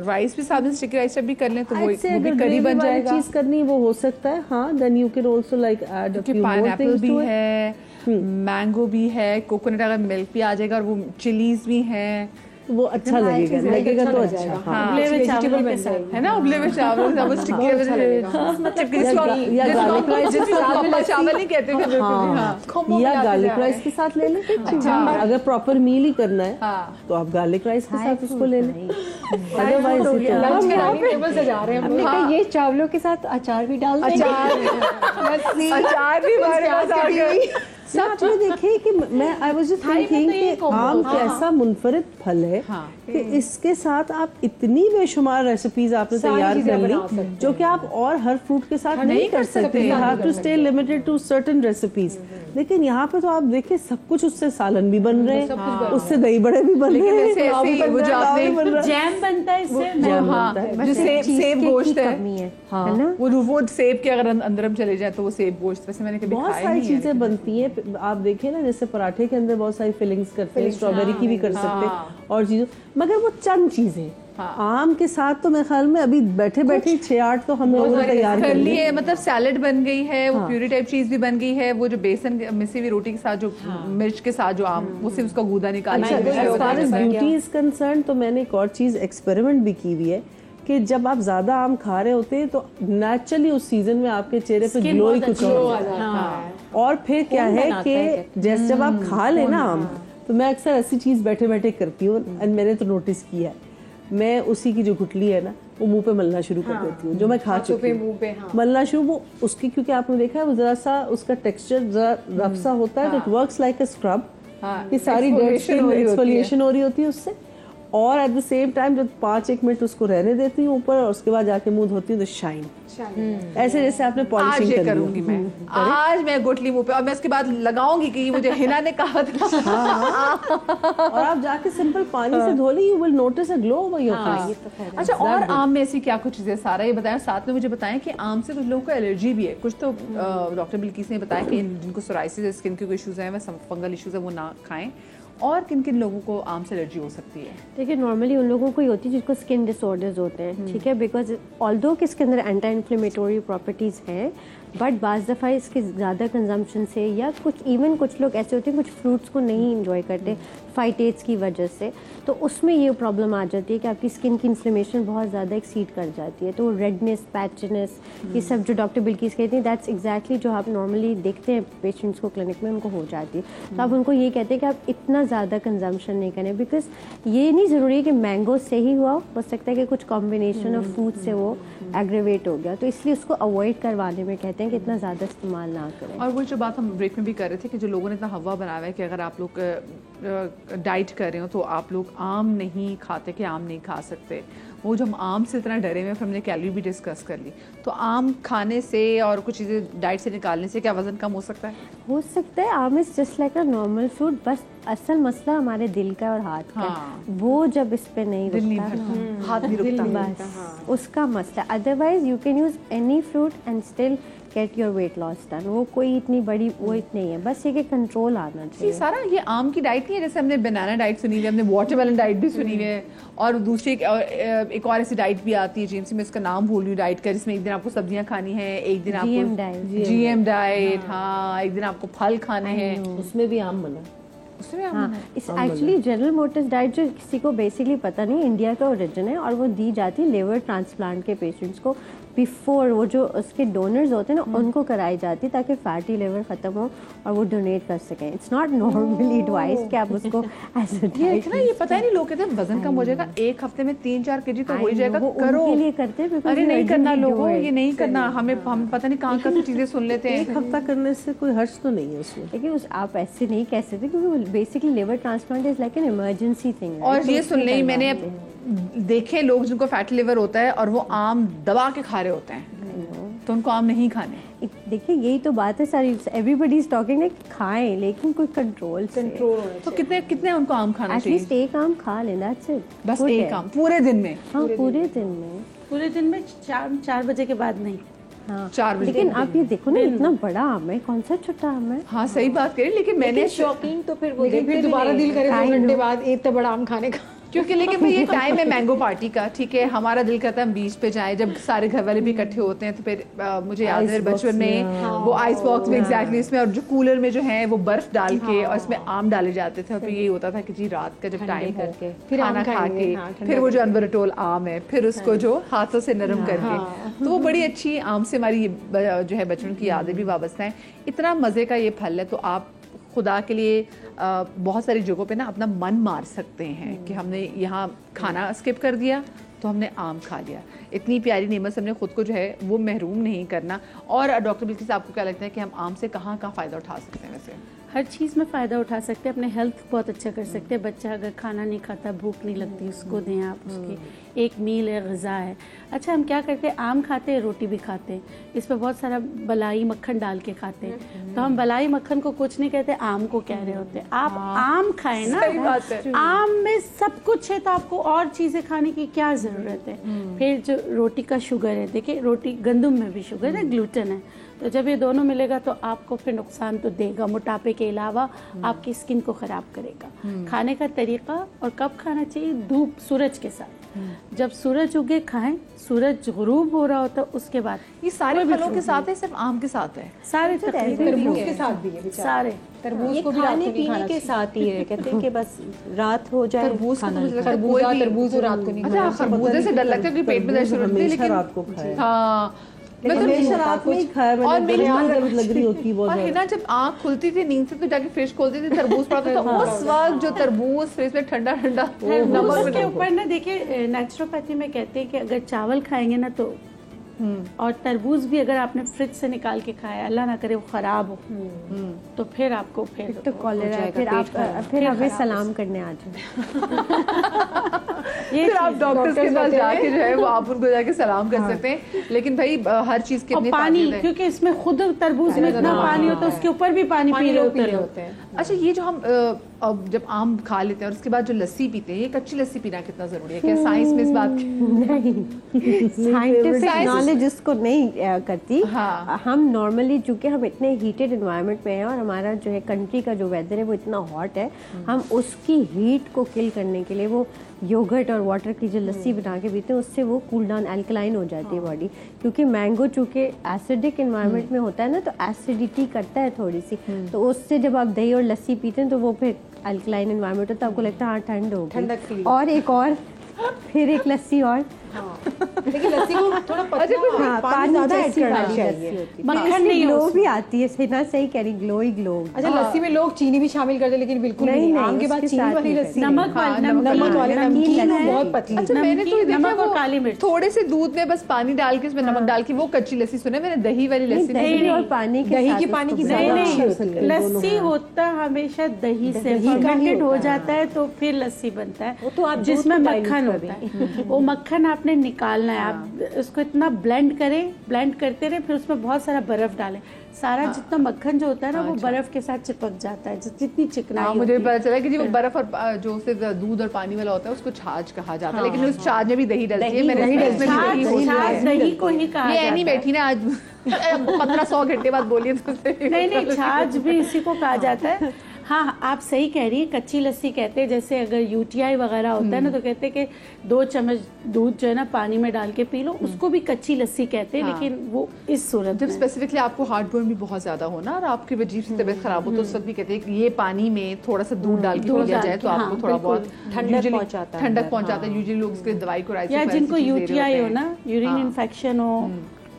राइस भी, साथ में स्टिकी राइस भी कर लें तो वो भी करी बन जाएगा। चीज करनी वो हो सकता है, हाँ। Then you can also like add a few more things भी है, मैंगो भी है, कोकोनट अगर मिल्क भी आ जाएगा, और वो चिलीज भी हैं, वो अच्छा लगेगा तो अच्छा। उबले हुए चावल के साथ है ना, उबले हुए चावल सब स्टिकी चावल नहीं कहते या गार्लिक राइस के साथ ले लें। अगर प्रॉपर मील ही करना है तो आप गार्लिक राइस के साथ उसको ले लें। अदरवाइज ये चावलों के साथ अचार भी डाल देंगे। अचार भी सब चीज़ देखिए कि मैं आई वाज जस्ट थिंकिंग कि आम कैसा मुनफरिद फल है कि इसके साथ आप इतनी बेशुमार रेसिपीज आपने तैयार कर ली जो कि आप और हर फ्रूट के साथ नहीं कर सकते। You have to stay limited to certain recipes. लेकिन यहाँ पे तो आप देखिए सब कुछ, उससे सालन भी बन रहे हैं, उससे दही बड़े भी बन रहे हैं, जैम बनता है इससे, जो सेब गोश्त है ना, वो सेब के अगर अंदर हम चले जाए तो वो सेब गोश्त, वैसे मैंने कभी बहुत सारी चीजें बनती हैं। आप देखिए ना, जैसे पराठे के अंदर बहुत सारी फिलिंग्स करते हैं, स्ट्रॉबेरी की भी कर सकते हैं और चीजों, मगर वो चंद चीजें। आम के साथ तो मेरे ख्याल में अभी बैठे बैठे 6-8 तो हम लोगों ने तैयार कर लिए। मतलब सैलेड बन गई है, वो प्यूरी टाइप चीज भी बन गई है, वो जो बेसन मिसी हुई रोटी के साथ जो मिर्च के साथ जो आम, वो सिर्फ उसका गूदा निकालना है। ब्यूटी इज कंसर्न तो मैंने एक और चीज एक्सपेरिमेंट भी की हुई है कि जब आप ज्यादा आम खा रहे होते हैं तो नेचुरली उस सीजन में आपके चेहरे पे ग्लो ही कुछ और फिर क्या है कि जैसे जब आप खा लेना आम, तो मैं अक्सर ऐसी चीज बैठे बैठे करती हूँ, मैंने तो नोटिस किया है, मैं उसी की जो गुठली है ना वो मुंह पे मलना शुरू कर देती हूँ, जो मैं खा चुकी हूँ मलना शुरू। वो उसकी, क्योंकि आपने देखा है वो जरा सा उसका टेक्सचर जरा रफ सा होता है, तो it works like a scrub कि सारी डेड स्किन एक्सफोलिएशन हो रही होती है उससे। और एट द सेम टाइम जब 5-1 मिनट उसको रहने देती हूँ ऊपर और उसके बाद जाके मुंह धोती हूँ तो शाइन ऐसे जैसे आपने पॉलिशिंग कर करूंगी मैं आज मैं गुठली मुंह पे, और मैं उसके बाद लगाऊंगी कि मुझे हिना ने कहा था। और आप जाके सिंपल पानी से धो ली, you will notice a glow over your face. अच्छा, और आम में ऐसी क्या कुछ चीजें, सारा ये बताया, साथ में मुझे बताएं कि आम से कुछ लोगों को एलर्जी भी है। कुछ तो डॉक्टर बिल्किस ने बताया कि जिनको सोराइसिस स्किन के इश्यूज हैं, फंगल इश्यूज है, वो ना खाएं। और किन किन लोगों को आम से एलर्जी हो सकती है? देखिए नॉर्मली उन लोगों को ही होती है जिनको स्किन डिसऑर्डर्स होते हैं, ठीक है, बिकॉज ऑल्दो कि इसके अंदर एंटी इन्फ्लेमेटरी प्रॉपर्टीज़ हैं, बट बाज़ दफ़ा इसके ज़्यादा कंजम्पशन से या कुछ लोग ऐसे होते हैं कुछ फ्रूट्स को नहीं इंजॉय करते फाइटेट्स की वजह से, तो उसमें ये प्रॉब्लम आ जाती है कि आपकी स्किन की इन्फ्लेमेशन बहुत ज़्यादा एक्सीड कर जाती है। तो रेडनेस, पैचनेस, ये सब जो डॉक्टर बिल्किस कहती हैं, दैट्स एग्जैक्टली जो आप नॉर्मली देखते हैं पेशेंट्स को क्लिनिक में, उनको हो जाती है। तो आप उनको ये कहते हैं कि आप इतना ज़्यादा कंजम्पशन नहीं करें, बिकॉज ये नहीं ज़रूरी है कि मैंगो से ही हो सकता है कि कुछ कॉम्बिनेशन ऑफ फ्रूट से वो एग्रेवेट हो गया, तो इसलिए उसको अवॉइड करवाने में कहते हैं कि इतना ज़्यादा इस्तेमाल ना करें। और वो जो बात हम ब्रेक में भी कर रहे थे कि जो लोगों ने इतना हवा बनाया है कि अगर आप लोग डाइट कर रहे हो तो आप लोग आम नहीं खाते, कि आम नहीं खा सकते, वो जो हम आम से इतना डरे हुए, फिर हमने कैलोरी भी डिस्कस कर ली, तो आम खाने से और कुछ चीज़ें डाइट से निकालने से क्या वजन कम हो सकता है? हो सकता है। आम is just like a normal fruit, बस असल मसला हमारे दिल का और हाथ का, वो जब इस पे नहीं रुकता, हाथ नहीं रुकता, बस उसका मसला। Otherwise you can use any fruit and still get your weight loss done. वो कोई इतनी बड़ी वो इतनी है, बस ये कि कंट्रोल आना चाहिए। सारा ये आम की डाइट नहीं है, जैसे हमने बनाना डाइट सुनी हुई है, हमने वाटरमेलन डाइट भी सुनी हुई है, और दूसरी एक और ऐसी डाइट भी आती है जिनसे मैं इसका नाम भूल रही हूँ डाइट का, जिसमें एक दिन आपको सब्जियां खानी है, एक दिन आपको GM डाइट, हाँ, एक दिन आपको फल खाने हैं, उसमें भी आम बना। इस एक्चुअली जनरल मोटर्स डाइट जो किसी को बेसिकली पता नहीं, इंडिया का ओरिजिन है, और वो दी जाती है लिवर ट्रांसप्लांट के पेशेंट्स को बिफोर, वो जो उसके डोनर्स होते हैं ना उनको कराई जाती है ताकि फैटी लिवर ख़त्म हो और वो डोनेट कर सकें। इट्स नॉट नॉर्मली एडवाइस कि आप उसको ऐसे ये पता ही नहीं, लोग कहते हैं वजन कम हो जाएगा, एक हफ्ते में 3-4 kg तो हो ही जाएगा, करो। उनके लिए करते हैं, अरे नहीं करना लोगों, ये नहीं करना, हम पता नहीं कहाँ तो चीज़ें सुन लेते हैं। एक हफ्ता करने से कोई हर्ज तो नहीं है उसमें, लेकिन आप ऐसे नहीं कह सकते क्योंकि basically liver transplant is like an emergency thing. और ये सुन ले, मैंने देखे लोग जिनको फैटी लिवर होता है और वो आम दबा के खा रहे होते हैं, तो उनको आम नहीं खाने। देखिए यही तो बात है सारी, एवरीबडी इज टॉकिंग लाइक खाएं, लेकिन कोई कंट्रोल तो कितने उनको आम खाना चाहिए? एटलीस्ट एक आम खा लें, दैट्स इट, बस एक आम पूरे दिन में। हाँ, पूरे दिन में 4 बजे के बाद नहीं। हाँ, 4 बजे। लेकिन आप ये देखो ना, इतना बड़ा आम है, कौन सा छोटा आम है? हाँ सही बात करें, लेकिन मैंने शौकीन तो फिर दोबारा दिल करे 2 घंटे बाद इतना बड़ा आम खाने का। क्योंकि लेकिन भाई ये टाइम है मैंगो पार्टी का, ठीक है, हमारा दिल करता है हम बीच पे जाएं, जब सारे घर वाले भी इकट्ठे होते हैं तो फिर मुझे याद है बचपन में वो आइस बॉक्स में एग्जैक्टली इसमें, और जो कूलर में जो है वो बर्फ डाल के और इसमें आम डाले जाते थे, और फिर यही होता था कि जी रात का जब टाइम हो फिर खाना खा के फिर वो जो अनबरटोल आम है फिर उसको जो हाथों से नरम करके, तो वो बड़ी अच्छी आम से हमारी जो है बचपन की यादें भी वाबस्ता हैं। इतना मज़े का ये फल है, तो आप खुदा के लिए बहुत सारी जगहों पे ना अपना मन मार सकते हैं कि हमने यहाँ खाना स्किप कर दिया तो हमने आम खा लिया। इतनी प्यारी नेमत से हमने खुद को जो है वो महरूम नहीं करना। और डॉक्टर बिल्किस, आपको क्या लगता है कि हम आम से कहाँ फ़ायदा उठा सकते हैं? वैसे हर चीज़ में फ़ायदा उठा सकते हैं, अपने हेल्थ बहुत अच्छा कर सकते हैं। बच्चा अगर खाना नहीं खाता, भूख नहीं लगती, उसको दें आप, उसकी एक मील है, ग़िज़ा है। अच्छा, हम क्या करते हैं, आम खाते हैं, रोटी भी खाते हैं, इस पर बहुत सारा मलाई मक्खन डाल के खाते हैं, तो हम मलाई मक्खन को कुछ नहीं कहते, आम को कह रहे होते हैं। आप आम खाएं ना, आम में सब कुछ है, तो आपको और चीज़ें खाने की क्या ज़रूरत है। फिर जो रोटी का शुगर है, देखिए रोटी गंदम में भी शुगर है, ग्लूटेन है, तो जब ये दोनों मिलेगा तो आपको फिर नुकसान तो देगा, मोटापे के अलावा आपकी स्किन को ख़राब करेगा। खाने का तरीका और कब खाना चाहिए, धूप सूरज के साथ, जब सूरज उगे खाएं, सूरज गुरूब हो रहा होता है उसके बाद। ये सारे फलों के साथ है, सिर्फ आम के साथ है? सारे तरबूज के साथ भी है, सारे तरबूज को भी खाने पीने के साथ ही है, कहते हैं कि बस रात हो जाए तरबूज तरबूज रात को नहीं। अच्छा, खरबूजे से डर लगता है कि पेट में दर्द शुरू होती है, लेकिन रात को खाए। हाँ, मैं तो हमेशा रात में ही खाया मैंने, और मेरी दर्द लग रही होती है बहुत ज़्यादा। और है ना, जब आँख खुलती थी नींद से तो जाके फ्रिज खोलती थी, तरबूज पड़ता था, उस वक्त जो तरबूज फ्रिज में ठंडा ठंडा नमक के ऊपर ना, देखिए नेचुरोपैथी में कहते हैं कि अगर चावल खाएंगे ना तो और तरबूज भी अगर आपने फ्रिज से निकाल के खाया, अल्लाह ना करे वो खराब हो, तो फिर आपको फिर तो कॉलेरा है, फिर हमें सलाम करने आ जाए। फिर आप डॉक्टर्स के पास जाके जो है वो आप उनको जाके सलाम कर सकते हैं। लेकिन भाई हर चीज के अपने पानी, क्योंकि इसमें खुद तरबूज में इतना पानी होता है, उसके ऊपर भी पानी पी रहे होते हैं। अच्छा, ये जो हम जब आम खा लेते हैं और उसके बाद जो लस्सी पीते हैं, ये कच्ची लस्सी पीना कितना जरूरी है? क्या साइंस में इस बात साइंटिफिक नॉलेज इसको नहीं करती। हाँ। हम नॉर्मली चूंकि हम इतने हीटेड एनवायरनमेंट में हैं और हमारा जो है कंट्री का जो वेदर है वो इतना हॉट है, हम उसकी हीट को किल करने के लिए वो योगर्ट और वाटर की जो लस्सी बना के पीते हैं, उससे वो कूल डाउन, अल्कलाइन हो जाती है बॉडी। क्योंकि मैंगो चूँकि एसिडिक एनवायरनमेंट में होता है ना, तो एसिडिटी करता है थोड़ी सी, तो उससे जब आप दही और लस्सी पीते हैं तो वो फिर अल्कलाइन एनवायरनमेंट होता है, आपको लगता है हाँ ठंड हो गई, और एक और फिर एक लस्सी और लेकिन लस्सी को थोड़ा पानी ज़्यादा ऐड करना चाहिए, मक्खन नहीं, ग्लो भी आती है। सीना सही कह रही, ग्लो ही ग्लो। अच्छा, लस्सी में लोग चीनी भी शामिल करते, लेकिन बिल्कुल नहीं, आम के बाद चीनी वाली लस्सी, नमक वाली नमकीन बहुत पतली। अच्छा, मैंने तो नमक और काली मिर्च थोड़े से दूध में बस पानी डाल के उसमें नमक डाल के वो कच्ची लस्सी सुने मैंने। दही वाली लस्सी दही और पानी के दही की पानी की लस्सी होता हमेशा दही से फर्मेंटेड हो जाता है, तो फिर लस्सी बनता है, तो आप जिसमें मक्खन होता है, वो मक्खन आपने निकालना है। आप उसको इतना ब्लेंड करें, ब्लेंड करते रहे, फिर उसमें बहुत सारा बर्फ डालें, सारा जितना मक्खन जो होता है ना वो बर्फ के साथ चिपक जाता है, जितनी चिकनाई। मुझे पता चला कि जी वो बर्फ और जो सिर्फ दूध और पानी वाला होता है उसको छाछ कहा जाता है, लेकिन उस छाछ में भी दही डलती है। मैंने दही को ही कहा जाता है। नहीं बैठी ना आज 1500 घंटे बाद बोलिए तो नहीं, छाछ भी इसी को कहा जाता है। हाँ, आप सही कह रही है, कच्ची लस्सी कहते हैं। जैसे अगर यूटीआई वगैरह होता है ना, तो कहते हैं कि 2 चम्मच दूध जो है ना पानी में डाल के पी लो, उसको भी कच्ची लस्सी कहते हैं। लेकिन वो इस सूरत जब स्पेसिफिकली आपको हार्ट बर्न भी बहुत ज्यादा हो ना और आपकी अजीब सी तबीयत खराब हो, तो उस वक्त भी कहते हैं कि ये पानी में थोड़ा सा दूध डाल के पिया जाए तो आपको थोड़ा बहुत ठंडक पहुंचाता है। यूजुअली लोग इसके दवाई को या जिनको यूटीआई हो ना, यूरिन इन्फेक्शन हो,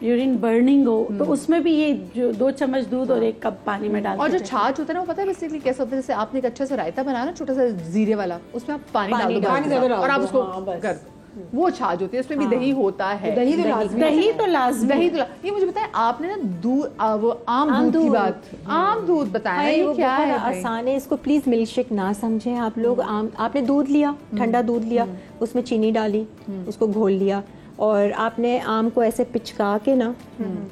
यूरिन बर्निंग हो, तो उसमें भी ये जो 2 चम्मच दूध और 1 कप पानी में डाल। और जो छाछ होता है ना, वो पता है बेसिकली कैसा होता है, जैसे आपने एक अच्छा सा रायता बनाया ना छोटा सा जीरे वाला, उसमें आप पानी डाल दो और आप उसको कर दो, वो छाछ होती है। उसमें भी दही होता है, दही तो लाजमी। ये मुझे बताएं, आपने ना दूध, वो आम दूध की बात, आम दूध बताया, ये क्या है? आसान है, इसको प्लीज मिल्क शेक ना समझें आप लोग। आपने दूध लिया, ठंडा दूध लिया, उसमें चीनी डाली, उसको घोल लिया, और आपने आम को ऐसे पिचका के ना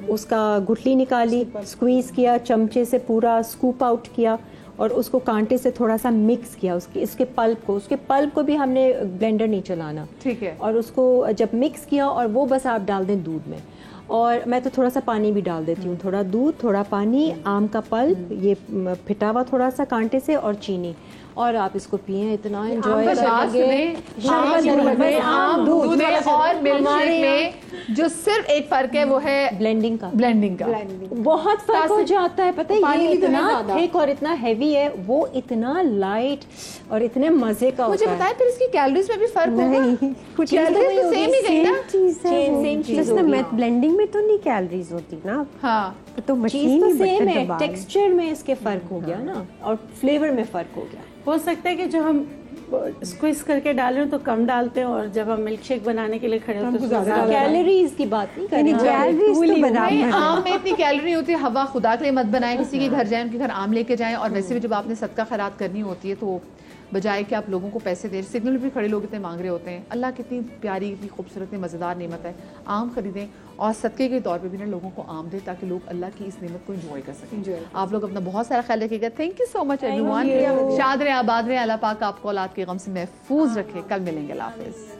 उसका गुठली निकाली, स्क्वीज किया, चमचे से पूरा स्कूप आउट किया, और उसको कांटे से थोड़ा सा मिक्स किया उसके पल्प को भी हमने ब्लेंडर नहीं चलाना, ठीक है। और उसको जब मिक्स किया और वो बस आप डाल दें दूध में, और मैं तो थोड़ा सा पानी भी डाल देती हूँ, थोड़ा दूध, थोड़ा पानी, आम का पल्प, ये फिटा हुआ थोड़ा सा कांटे से, और चीनी, और आप इसको पिए, इतना एंजॉय करेंगे। आम दूध में और मिल्कशेक में जो सिर्फ एक फर्क है वो है ब्लेंडिंग का बहुत फर्क हो जाता है। पता है ये इतना थिक और इतना हैवी है, वो इतना लाइट और इतने मजे का मुझे बताया फिर इसकी कैलोरीज में भी फर्क होगा? कुछ कैलोरीज तो सेम ही गई ना, सेम चीज है। ब्लेंडिंग में तो नहीं कैलोरीज होती ना। हाँ तो मशीन तो सेम है, टेक्सचर में इसके फर्क हो गया ना, और फ्लेवर में फर्क हो गया। हो सकता है कि जो हम स्क्विज करके डाल रहे हो तो कम डालते हैं, और जब हम मिल्क शेक बनाने के लिए खड़े होते हैं कैलोरीज की बात नहीं कर रहे। आम में इतनी कैलोरी होती है, हवा खुदा के लिए मत बनाएं, किसी के घर जाएं, उनके घर आम लेके जाएं। और वैसे भी जब आपने सदका खैरात करनी होती है तो बजाय कि आप लोगों को पैसे दें, सिग्नल भी खड़े लोग इतने मांग रहे होते हैं। अल्लाह की इतनी प्यारी, इतनी खूबसूरत, इतनी मज़ेदार नेमत है, आम खरीदें और सदक़े के तौर पे भी ना लोगों को आम दें ताकि लोग अल्लाह की इस नेमत को एंजॉय कर सकें। आप लोग अपना बहुत सारा ख्याल रखिएगा। Thank you so much everyone. शाद रहे, आबाद रहे, अल्लाह पाक आपको औलाद के गम से महफूज रखे। कल मिलेंगे। अल्लाह हाफ़िज़।